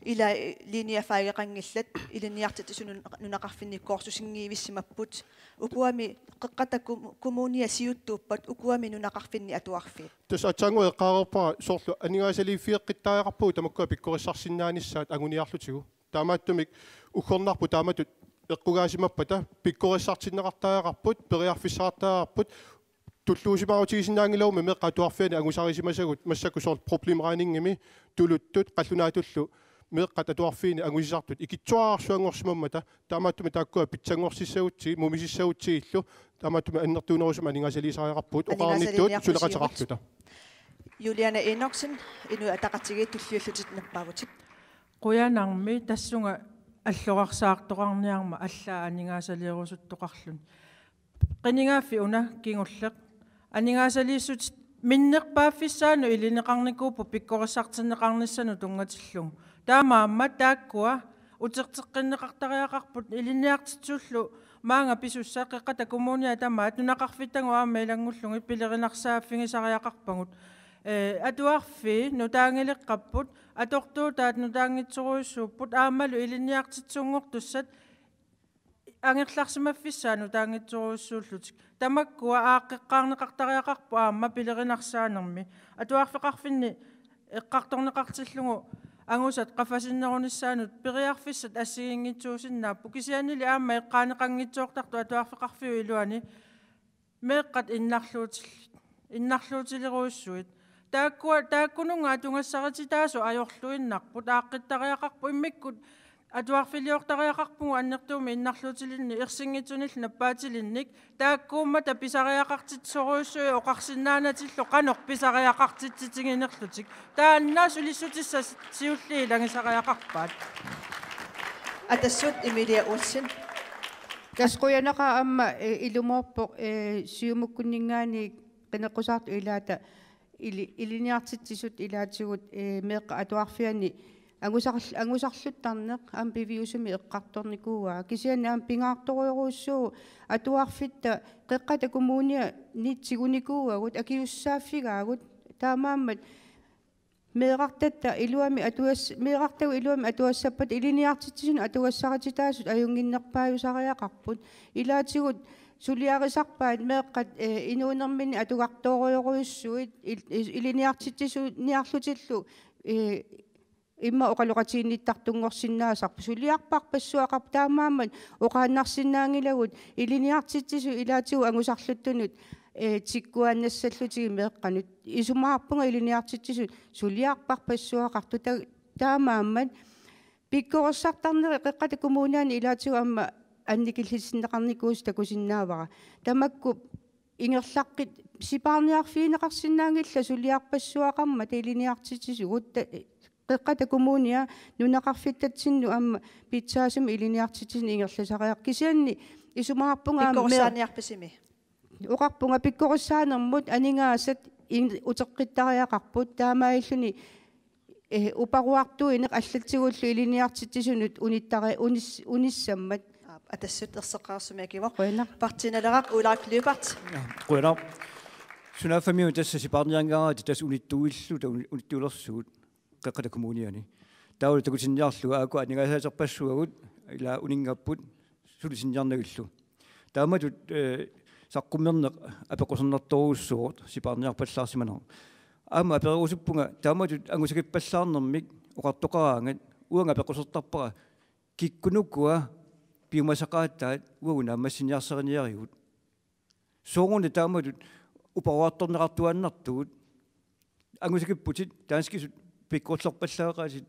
ила линия файгеқангиллат илиниартитисунун нунақарфинни коорсусингиивиссимаппут укуами қеққатакумууниа сиуттууппат укуами нунақарфинни атуарфиит тас атсангу эққаарерпара соорлу анигаасалииффиэққиттаариақарпуу тамаккуа пиккориссарсиннаанissaат агуниарлутигу таамааттумик уггорнарпу тааматут эққугаасимаппата пиккориссартиннеқартаариақарпут периарфиссаартаариарпут туллуусимаарутигисиннаангилауми меққатуарфиани агусарисимасагут массакку соор проблемраанингими тулуттут қаллунаатуллу меққат атуарфиини агусисартут икитсуаарсуангорсимаммата таамааттуми тааккуа питсангорсиссагутси мумисиссагутсииллу таамааттуми аннертуунерусума анигаасалисариақарпут оқарниттуут сулеқатеқарлута Juliana Enoksen ину атақатиги туллиуллутит наппаагутик quyanarmi tassunga аллорарсаартоқарниарма аллаа анигаасалиерусуттоқарлун qiningaafi una kingulleq aningaasaliissut minnerpaaffissaanu ilinеқарникууппу пиккорissartinneқарниссану тунгатиллугу таамаамма тааккуа утерteqqinneqartariaqarput илиниартитсууллу маанга писуссаа қеққата коммуниа тамаат нунақарфиттангу аама илангуллуги пилеринарсааффигисариақарпагут атуарфи нутаангилеққаппут атортуутаат нутаангитсоруйссууппут аамалу илиниартитсунгортуссат ангерларсимаффиссаану таангитсоруйссууллутик тамаккуа ааққеққарнеқартариақарпу аама пилеринарсаанерми атуарфеқарфинни эққарторнеқартиллугу ангусат қафасиннерунissaanут периарфиссат ассигингитсуусиннааппу кисианили аама эққаанеқангитсоортарту атуарфеқарфиу илуани меэққат иннарлуутилеруйссуит тааккунунга атунгассарититаасу ajorluinnarput ааққиттариақарпу иммиккут атуарфилиортариақарпугу аннертууми иннарлуутилинни ерсингитсунилл наппаатилинник тааккууммата писариақартитсоруйссуи оқарсиннаанатиллу қанор писариақартитсигинерлутик тааннаас улиссутиссас сиулли лагисариақарпаат атассут Эмилия Олсен касқуянаqa амма илумоорпо сиумуккуннингаани qinеққусаарту илаата илиниартитсисут илаатигут меэққа атуарфиани ангусарлуттарнеқ аам пивиусуми эққарторникууа кисиани аам пингаарторуйоруссуу атуарфитта қеққата коммуниа нитсигуникууагут акиуссааффигаагут таамааммат меэқартатта илуами атуас меэқартагу илуами атуассаппат илиниартитсисун атуассаратитаасут аюнгиннерпааюсариақарпут илаатигут сулиарисарпаат меэққат инуунермини атугартооруйоруйссуит илиниартитсису ниарлутиллу имма оқалоқатиинниттартунгорсиннаасарпу сулиарпарпассуақарп таамааммат оқааннарсиннаангилагут илиниартитсису илаатигу ангусарлуттунут тиккуаннассаллутиги меэкканут исумаарпунга илиниартитсисут сулиарпарпассуақарту таамааммат пиккорсартарнери қеққата коммунаани илаатигу амма анникиллисиннеқарникуус такусиннаавара тамакку ингерлаққит сипаарниарфиинеқарсинаангилла сулиарпассуақарма таилиниартитсисугут қеққата коммуниа нунақарфиттатсинну амма питсаасум илиниартитсин ингерласариақ кисианни исумаарпунга пиккорсааниарпасими оқарпунга пиккориссаанермут анингаасат утеққиттариақарпут таамаиллуни упаруартуинеқ аллатсигуллу илиниартитсисунут униссаммат атассут ерсеқарсумиакива партиналерак улаак лиупарт қуяна сунафамиу тасса сипаарниангараати тас униттуиллу та униттуулерсуут қеққата коммуниани таулу такусинниарлу ааку анингаасаасерпассуагут ила унингаппут сулисинниарнагиллу тааматут саққуммернеқ апеқусернарторуussуут сипаарниарпаллаарсиманаа аама аперусуппунга тааматут ангусакиппаллаарнэрмик оқартоқараангат уанга апеқусертарпара киккунуккуа пиумасақааттаат уагуна аммассиниарсериниариут соогуни тааматут упаруарторнеқартуаннартугут ангусакиппутит таанскисут пиккурлерпаллаагаасит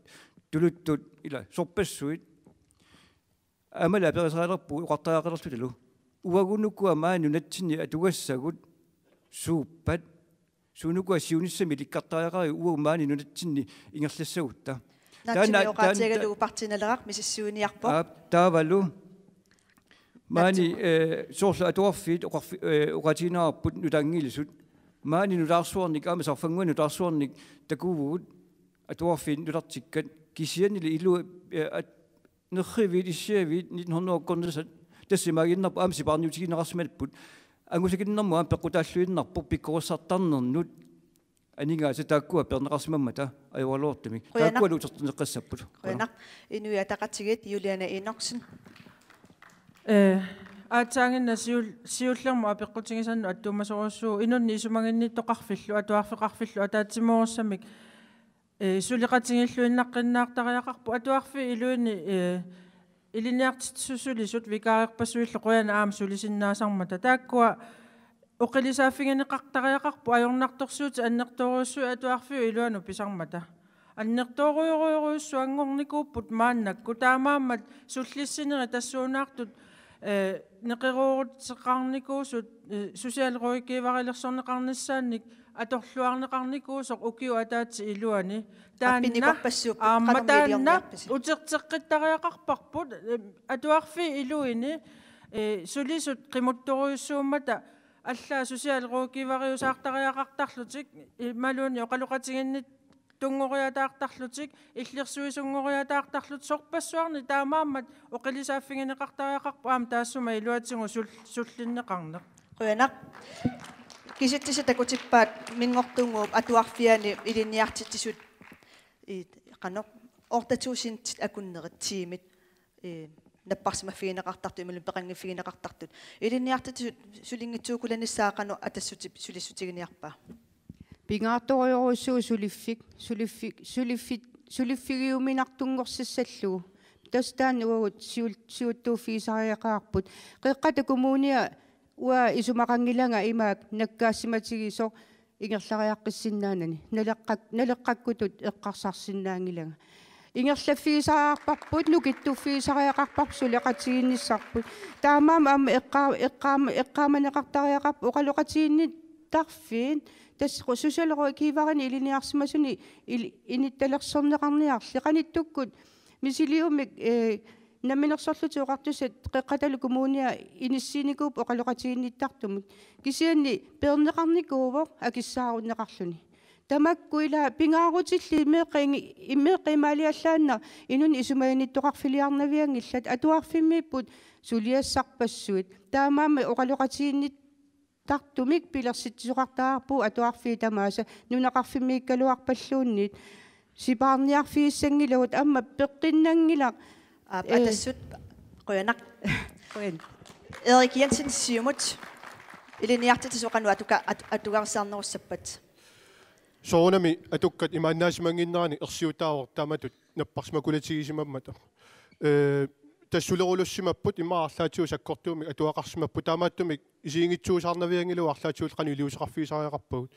тулуттут ила сорпассуит амала аперисраалерпу уқартаақалерлуталу уагунуккуа маани натсини атугассагут сууппат суунукуа сиуниссами ликкартаақари уагу маани нунатсинни ингерлассагутта таанаагаатигалу партиналерак миссуиниарпо таавалу маани соорла атуарфит оқатинаарпут нутангилисут маани нутаарсуарник аама сарфангуа нутаарсуарник такувуут атуарфит нутартиккат кисианили илу нерривит иссиавит 1900 тассимагиннарпу аама сипаарниутигинеқарсималпут ангусакиннэрму аама пеққутааллуиннарпу пиккориссартарнернут анингааса тааккуа пернеқарсимаммата аюалуортами тааккуа лутертинеққассаппут қуяна инуя тақатигит юлиана инорсен аатсаангинна сиуллерму апеққутигисанну аттуумасоруссуу инунни исумагинни тоқарфиллу атуарфеқарфиллу атаатсимоорсамик сулиқатингиллуиннаққиннаартариақарпу атуарфи илуини илиниартитсусулисут викаариарпассуиллу қуяна аама сулисиннаасармата тааккуа оқилисааффигинеқартариақарпу ajornartorsuut аннерторуссу атуарфи илуану писармата аннерторуйоруйоруссу ангорникууппут мааннакку таамааммат суллиссинери тассуунаартут неқируурутеқарникуусут сусиалруиккиварилерсорнеқарниссаанник аторлуарнеқарникуусоқ укиу атаатси илуани таанна ааматаанна утертеққиттариақарпарпут атуарфи илуини сулисут қимутторуйуссууммата аллаа сусиалруиккивариусаартариақартарлутик малуни оқалоқатигиннит тунгориатаартарлутик иллерсуисунгориатаартарлут сорпассуарни таамааммат оқилисааффигинеқартариақарпу аама таассума илуатсигу суллиннеқарнеқ қуянақ киситтиса такутиппаат мингортунгууп атуарфиани илиниартитсут қано ортатуусинт акуннерит тимит наппарсимаффигинеқартарту ималу пеқангиффигинеқартартут илиниартитсут сулингитсуукуланиссаақано атассутип сулиссутигиниарпаа пингаарториоруссуу сулиффигиуминартунгорсиссаллугу тастаануагут сиуттууффисариақаарпут қеққата коммуниа уа исумақангиланга имаак наккаассиматигисо ингерлариаққиссиннаанани налеққаккутут эққарсарсиннаангилага ингерлаффисаарпарпут нукиттуффисариақарпарпу сулеқатигинниссарпут таамаама аама эққааманеқартариақарпу оқалоқатигиннит тарфиин тас сусиалеруи киварани илиниарсимасуни инитталерсорнеқарниарли қаниттуккут мисилиумик наминерсорлути оқартусат қеққаталу коммуниа иниссиникууп оқалоқатигинниттартумут кисианни пернеқарникуувоқ акиссааруннеқарлуни тамаккуила пингаарутилли иммеқималиаллаанна инун исумаиниттоқарфилиарнавиангиллат атуарфиммиппут сулиассарпассуит таамаама оқалоқатигиннит тартумик пилерситсоқартаарпу атуарфи тамааса нунақарфимииккалуарпаллууннит сипаарниарфииссангилавут амма пеққиннангила атассут қуянақ Erik Jensen сиумут илиниартитсоқану атугарсаарнеруссаппат соонами атуккат имааннаасимангиннерани ерсиутаавор тааматут наппарсимакулатигисимаммата тассулерулуссимаппут имаарлаатиу саккортуумик атуақарсимаппут таамааттумик исиингитсуусаарнавиангилу арлаатиуллеқану илиусеқарфисариақарпагут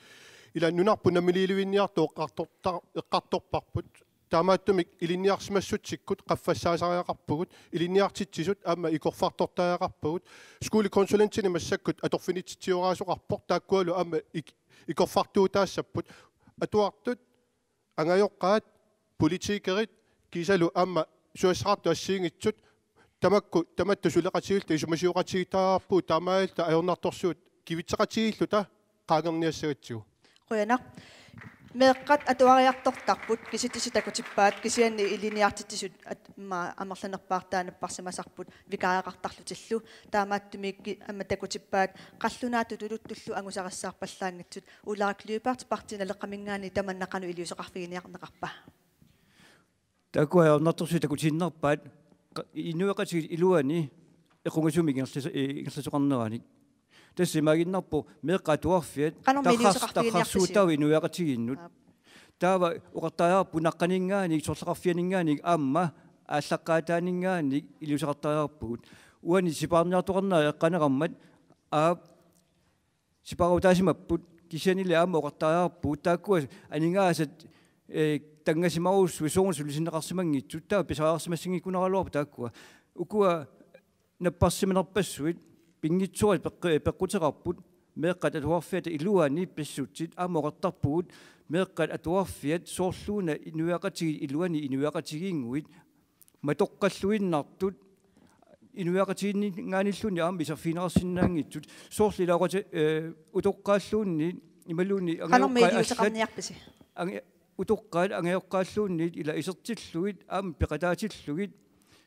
ила нунарпу намилиилуинниартоо эққарторпарпут таамааттумик илинниарсимассутсиккут qaffassaasariaqarpugut илинниартитсисут аама икорфартортаяақарпагут скули консулентини массаккут аторфинитсиораасоқарпор тааккуалу аама икорфартуутаассаппут атуартут ангайоққаат политикерит кисалу аама суассаарту ассиингитсут тамакку таматту сулеқатигилта исумасиоқатигитаарпу таамаалта аёрнарторсуут кивитсеқатигиллута qaangerniassagатсигу qoyanaq meeqqat atuariartortarput kisitisitakutippaat kisianni iliniartitisut ma amerlanerpaartaanapparsimasarput vikaaqartarlutillu taamaattumiikki ammatakutippaat qallunaatu tuluttullu angusarassаарpallaangitsut ularakliupaart partinaleqamingaani tamannaqanu iliuseqarfiginiarneqarpa такое натторсутакутиннерпаат инуэқатигит илуани эқунгасумик ингерласоқарнерааник тассимагиннарпу меэққатуарфиат тахарсуутау инуэқатигиннут таава оқартаяарпу наққанингаани сорлақарфианингаани аама ааллаққаатаанингаани илусеқартаяарпугут уани сипаарниартоқарнаа эққанеқармат сипаруутаасимаппут кисианиле аама оқартаяарпу тааккуа анингаасат тангасимаруссу соорнсулисиннеқарсимангитсут таа писариарсимассигикунералуарпу тааккуа укуа наппарсиманерпассуит пингитсуат пеққутеқарпут меэққат атуарфиат илуани писсутсит аамоқартарпугут меэққат атуарфиат соорлууна инуяқатиги илуани инуяқатигингуит матоққаллуиннартут инуяқатигингааниллуни аама исерфинерсиннаангитсут соорлилаақати утоққааллуунни ималуни qanarmiiliuseqarniarpisi утоққаат ангайоққааллуунниит ила исертиллугит аама пеқатаатиллугит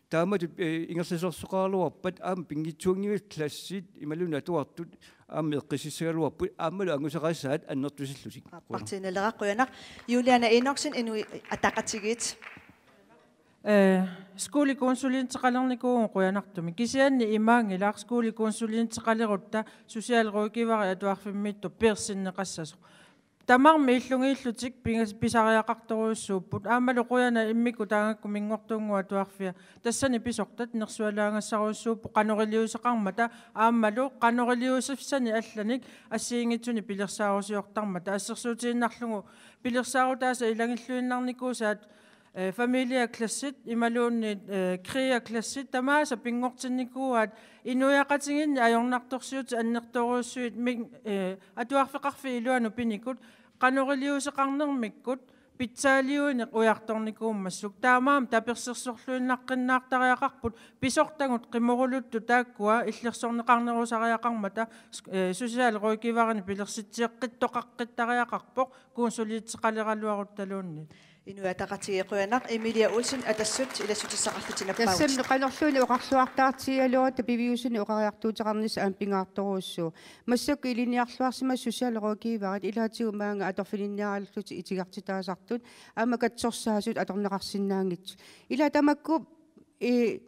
тааматут ингерласерсоқарлуарпат аама пингитсуунгивит классит ималуна туартут аама эққиссисагалуарпут аамалу ангусақассаат аннертусиллусик партинелеқаққуянақ Juliana Enoksen инуи атақатигит скули консулиинтеқалерникуу қуянартуми кисианни имаангилаар скули консулиинтеқалерутта сусиалруукивари атуарфиммитту персиннеқассасо тамарми иллунгииллутик писариақарторуйуссууппут аамалу қуяна иммику таангакку мингортунгуа туарфиа тассани писортат нерсуалаангассаруйуссууппу қанорилиусеқармата аамалу қанорилиусифсани алланик ассиингитсуни пилерсаарусиортармата ассерсуутииннарлугу пилерсаарутааса илангиллуиннарникуусаат familia klassit imaluunni krea klassit tamaasa pingortinnikkuat inuiaqatinginni ajornartorsiut annertoruussuit atuarfeqarfi iluanu pinikut qanoriliuseqarnermikkut pitsaaliuineq ujartornikuummassuk taamaam tapersersorluinnaqqinnaartariaqarput pisortangut qimoruluttu taakkua illersorneqarnerusariaqarmata sosiaalruikivarani pilersitsioqqittoqaqqittariaqarpoq kuunsuliitseqaleraluaruttaluunni инуатақатигеқуянақ Emilia Olsen атассут илассутиссақарлутинаппаагут тассамми қанерлууни оқарлуартаартигалуа табивиусуни оқариартуутеқарнис аампингаартуруссу массакку илиниарлуарсима сусиалеруукииварит илаатигу маанга аторфилинниараллути итигартитаасартут аама катсорсаасут аторнеқарсинаангитсу ила тамакку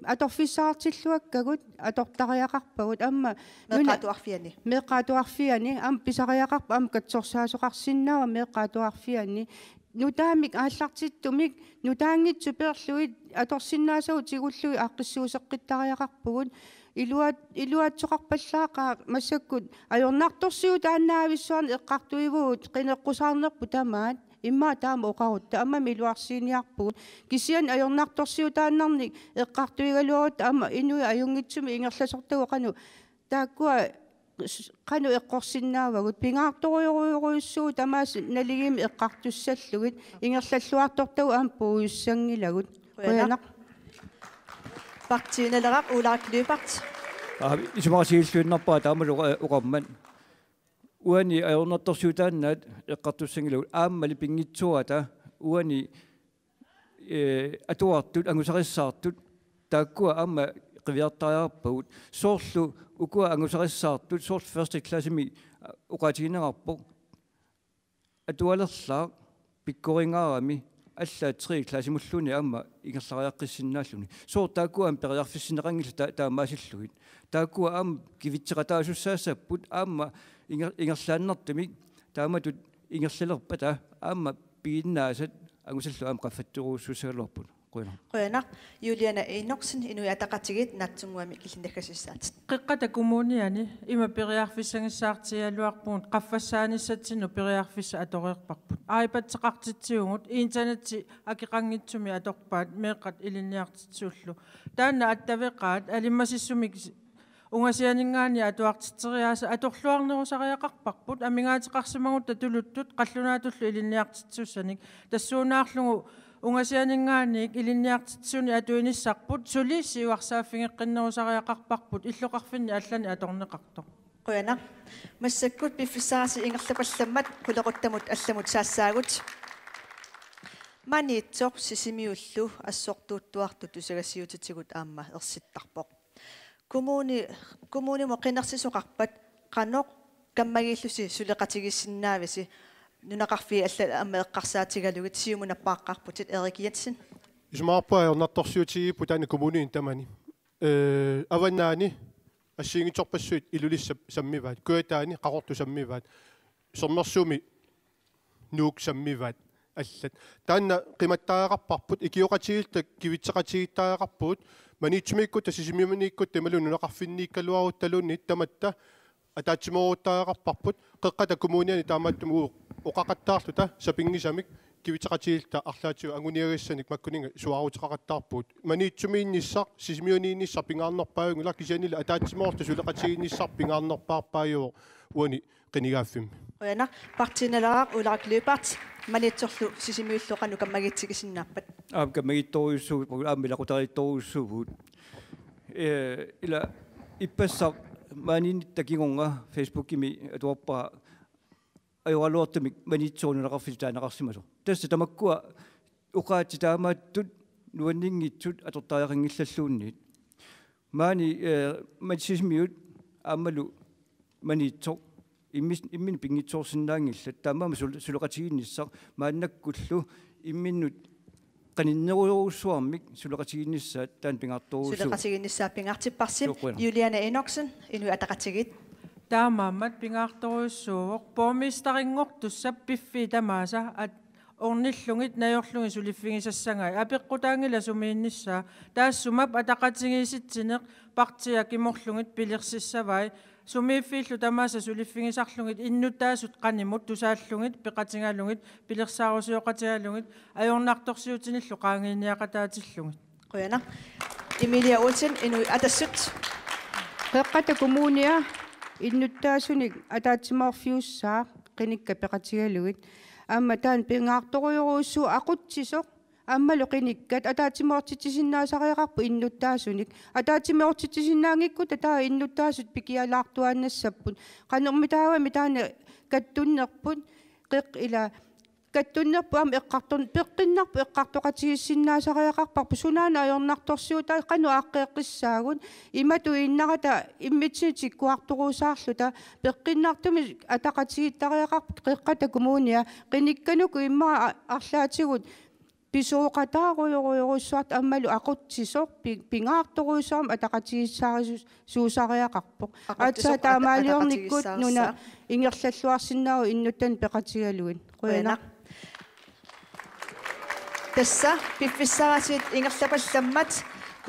аторфиссаартиллуаккагут атортариақарпагут аама меққаатуарфиани аама писариақарпа аама катсорсаасоқарсинаава меққаатуарфиани нутаамик ааллартиттумик нутаангитсу перлуит аторсиннаасагу тигуллуи ааққиссуусеққиттариақарпугут илуатсоқарпаллаақаа массаккут ajornartorsiu тааннаависсуарни эққартуивуут қинеққусаарнерпу тамаат имма таама оқарутта амма милуарсииниарпугут кисиан ajornartorsiu тааннарник эққартуигалуарут аама инуи аюнгитсуми ингерласортагу қану тааккуа qanu eqqorsinnaavagut pingaartoruyoruissuut tamaas naligim eqqartussallugut ingerlalluartortagu aampuuyussangilagut qoyanaq партинелерaq ulaakliupart исумарсииллуиннарпаа таамалу уqarman уани аернатторсуутааннаат эqqartussangilagut ааммали пингитсуата уани атуартут ангусарissаартут тааккуа аама qivjartariarpagut soorlu ukua angusarissartut soorl first classimi uqaatiginerarpoq atualerlaa pikkoringaarami alla 3 classimulluni amma ingerlariaqqissinnaalluni soor taakkua am periarfissinneqangillu taamaasilluit taakkua am kivitseqataasussaasapput aamma ingerlaannartumik taamatut ingerlalerpata aamma piginnaasat angusallu am qaffatturuussusaluarput qoina qoyanaq Juliana Enoksen inuiataqatigit natsunguami killinakasissaat qiqqata kumuuniani ima piriarfissangissaartialuarpuun qaffassaanissatsinnu piriarfissa atoreerparput aipatseqartitsiungut interneti akiqangitsumi atorpaat meeqqat ilinniartitsuullu taanna attaveqaat alimmasissumik ungasianingaani atuartiteriaasa atorluarnerusariaqarparput amingaatiqarsimagutta tuluttut qallunaatullu ilinniartitsuussanik tassuunaarlugu ungasianingaaniik ilinniartitsuni atuinissarput suliissiuarsaafingeqqinnerusariaqarparput illoqarfinni allani atorneqartoq qoyanaq massakkut piffissaasi ingerlapallammat qulequttamut allamut saassaagut maniitsoq sisimiullu assortuuttuartu tusagasiutitigut aamma ersittarpoq kommuni moqinnersisoqarpat qanoq kammagillusi suleqatigissinnaavisi nunaqarfi alla amma eqqarsaatigalugit siumunappaaqqarputit Erik Jensen ismaarpaa nartorsiutigi taani kommuniin tamani avannaani ассиингиторпассуит илулиссап саммиваат куатаани qaqortu саммиваат сорнерсууми нуук саммиваат аллат таанна qimаттаагаарпарпут икиоqatigiiltak кивитсеqatigiттаагаарпут маниитсумиккут тассисимиманииккут тамалу нунақарфиннииккалуарут талуунни таматта атаатсиморуттаагаарпарпут қеққата коммуниани таамааттуму оқақаттаарлу та сапингисамик кивитсеqatigiilta арлаатиу агуниариссаник маккунинга суарутеқақаттаарпут маниитсумиинниссар сисимиуниинниссар пингаарнерпаагула кисианила атаатсимоорта сулеқатигинниссар пингаарнерпаарпаажуо уани қинигааффимми qoyanaq partiinalaaq ularakløpart maniitsorlu sisimiulluqanu kammagitsigisinnаарpat камагитторюссуу ааммилақутаритторюссуут ила иппассар маанинниттакигонга фейсбуккими атуарпаа ajorluortumik manitsuununaqarfiltaanaqarsimasu tassa tamakkua uqaatitaamaаттut nuanninngitsut atortaaqangillalluunniit maani matsismiut aammalu manitsoq immin pingitsoorsinnaangillat taammaama suleqatiginnissaq maannakkullu imminnut qaninneruussuarmik suleqatiginnissaat taan pingaartoruussu suleqatiginnissaa pingaartipparsim Juliana Enoksen inuataqatigit таамаамат пингаартуруссууоқ помистарингортуссап пиффи тамааса ат орниллугит наёрлуги сулиффигисассангай апеққутаангила сумииннссаа таассумап атақатигиситсинеқ партия киморлугит пилерсиссавай сумииффииллу тамааса сулиффигисарлугит иннуттаасут qaнимут тусааллугит пеқатингалугит пилерсаарусиоқатигалугит аёрнаарторсиутиниллу qaangиниақатаатиллугит qoyanaq Emilia Olsen inui atassut qeqqata kommunia иннуттаасуник атаатсимоорфиуссаа қиникка пеқатигалугит аама таан пингаарторуйоруussuu aqutsisоq аммалу қиниккат атаатсимоортитсиннаасариақарпу иннуттаасуник атаатсимоортитсиннаангиккута таа иннуттаасут пикиалаартуаннассаппут қанермитаавами таана каттуннерпут қеқ ила каттуннерпу ам эққартун пеққиннарпу эққартоқатигиссиннаасариақарпарпу сунаана аёрнарторсиута қану аққеққиссаагун имату иннарата иммитситиккуарторуусаарлута пеққиннартуми атақатигиттариақарпу қеққата коммуния қиниккануку имма арлаатигут писооқатааруйоруйоруссуарт аммалу ақутсисоқ пингаарторуусаам атақатигиссаарисус суусариақарпоқ атса таамаалиорниккут нуна ингерллаллуарсиннаау иннуттан пеқатигалуин қуянақ тасса пиффиссаасит ингерлапалламмат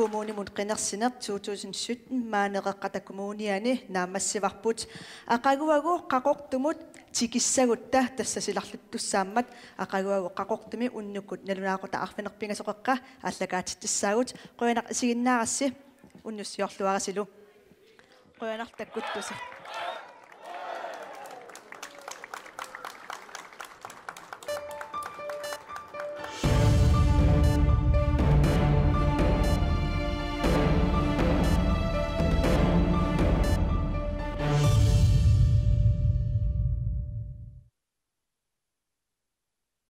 kommunimut qinерсинеқ 2017 маанеқаққата коммуниани наамассиварпут ақагуагу қақортумут тикиссагутта тассасиларлуттуссааммат ақагуагу қақортуми уннуккут налунаақута арфинерпингасоқеққа аллагаатиттиссаагут қуянақ сигиннаарасси уннуссиорлуарасилу қуянақ таккуттуса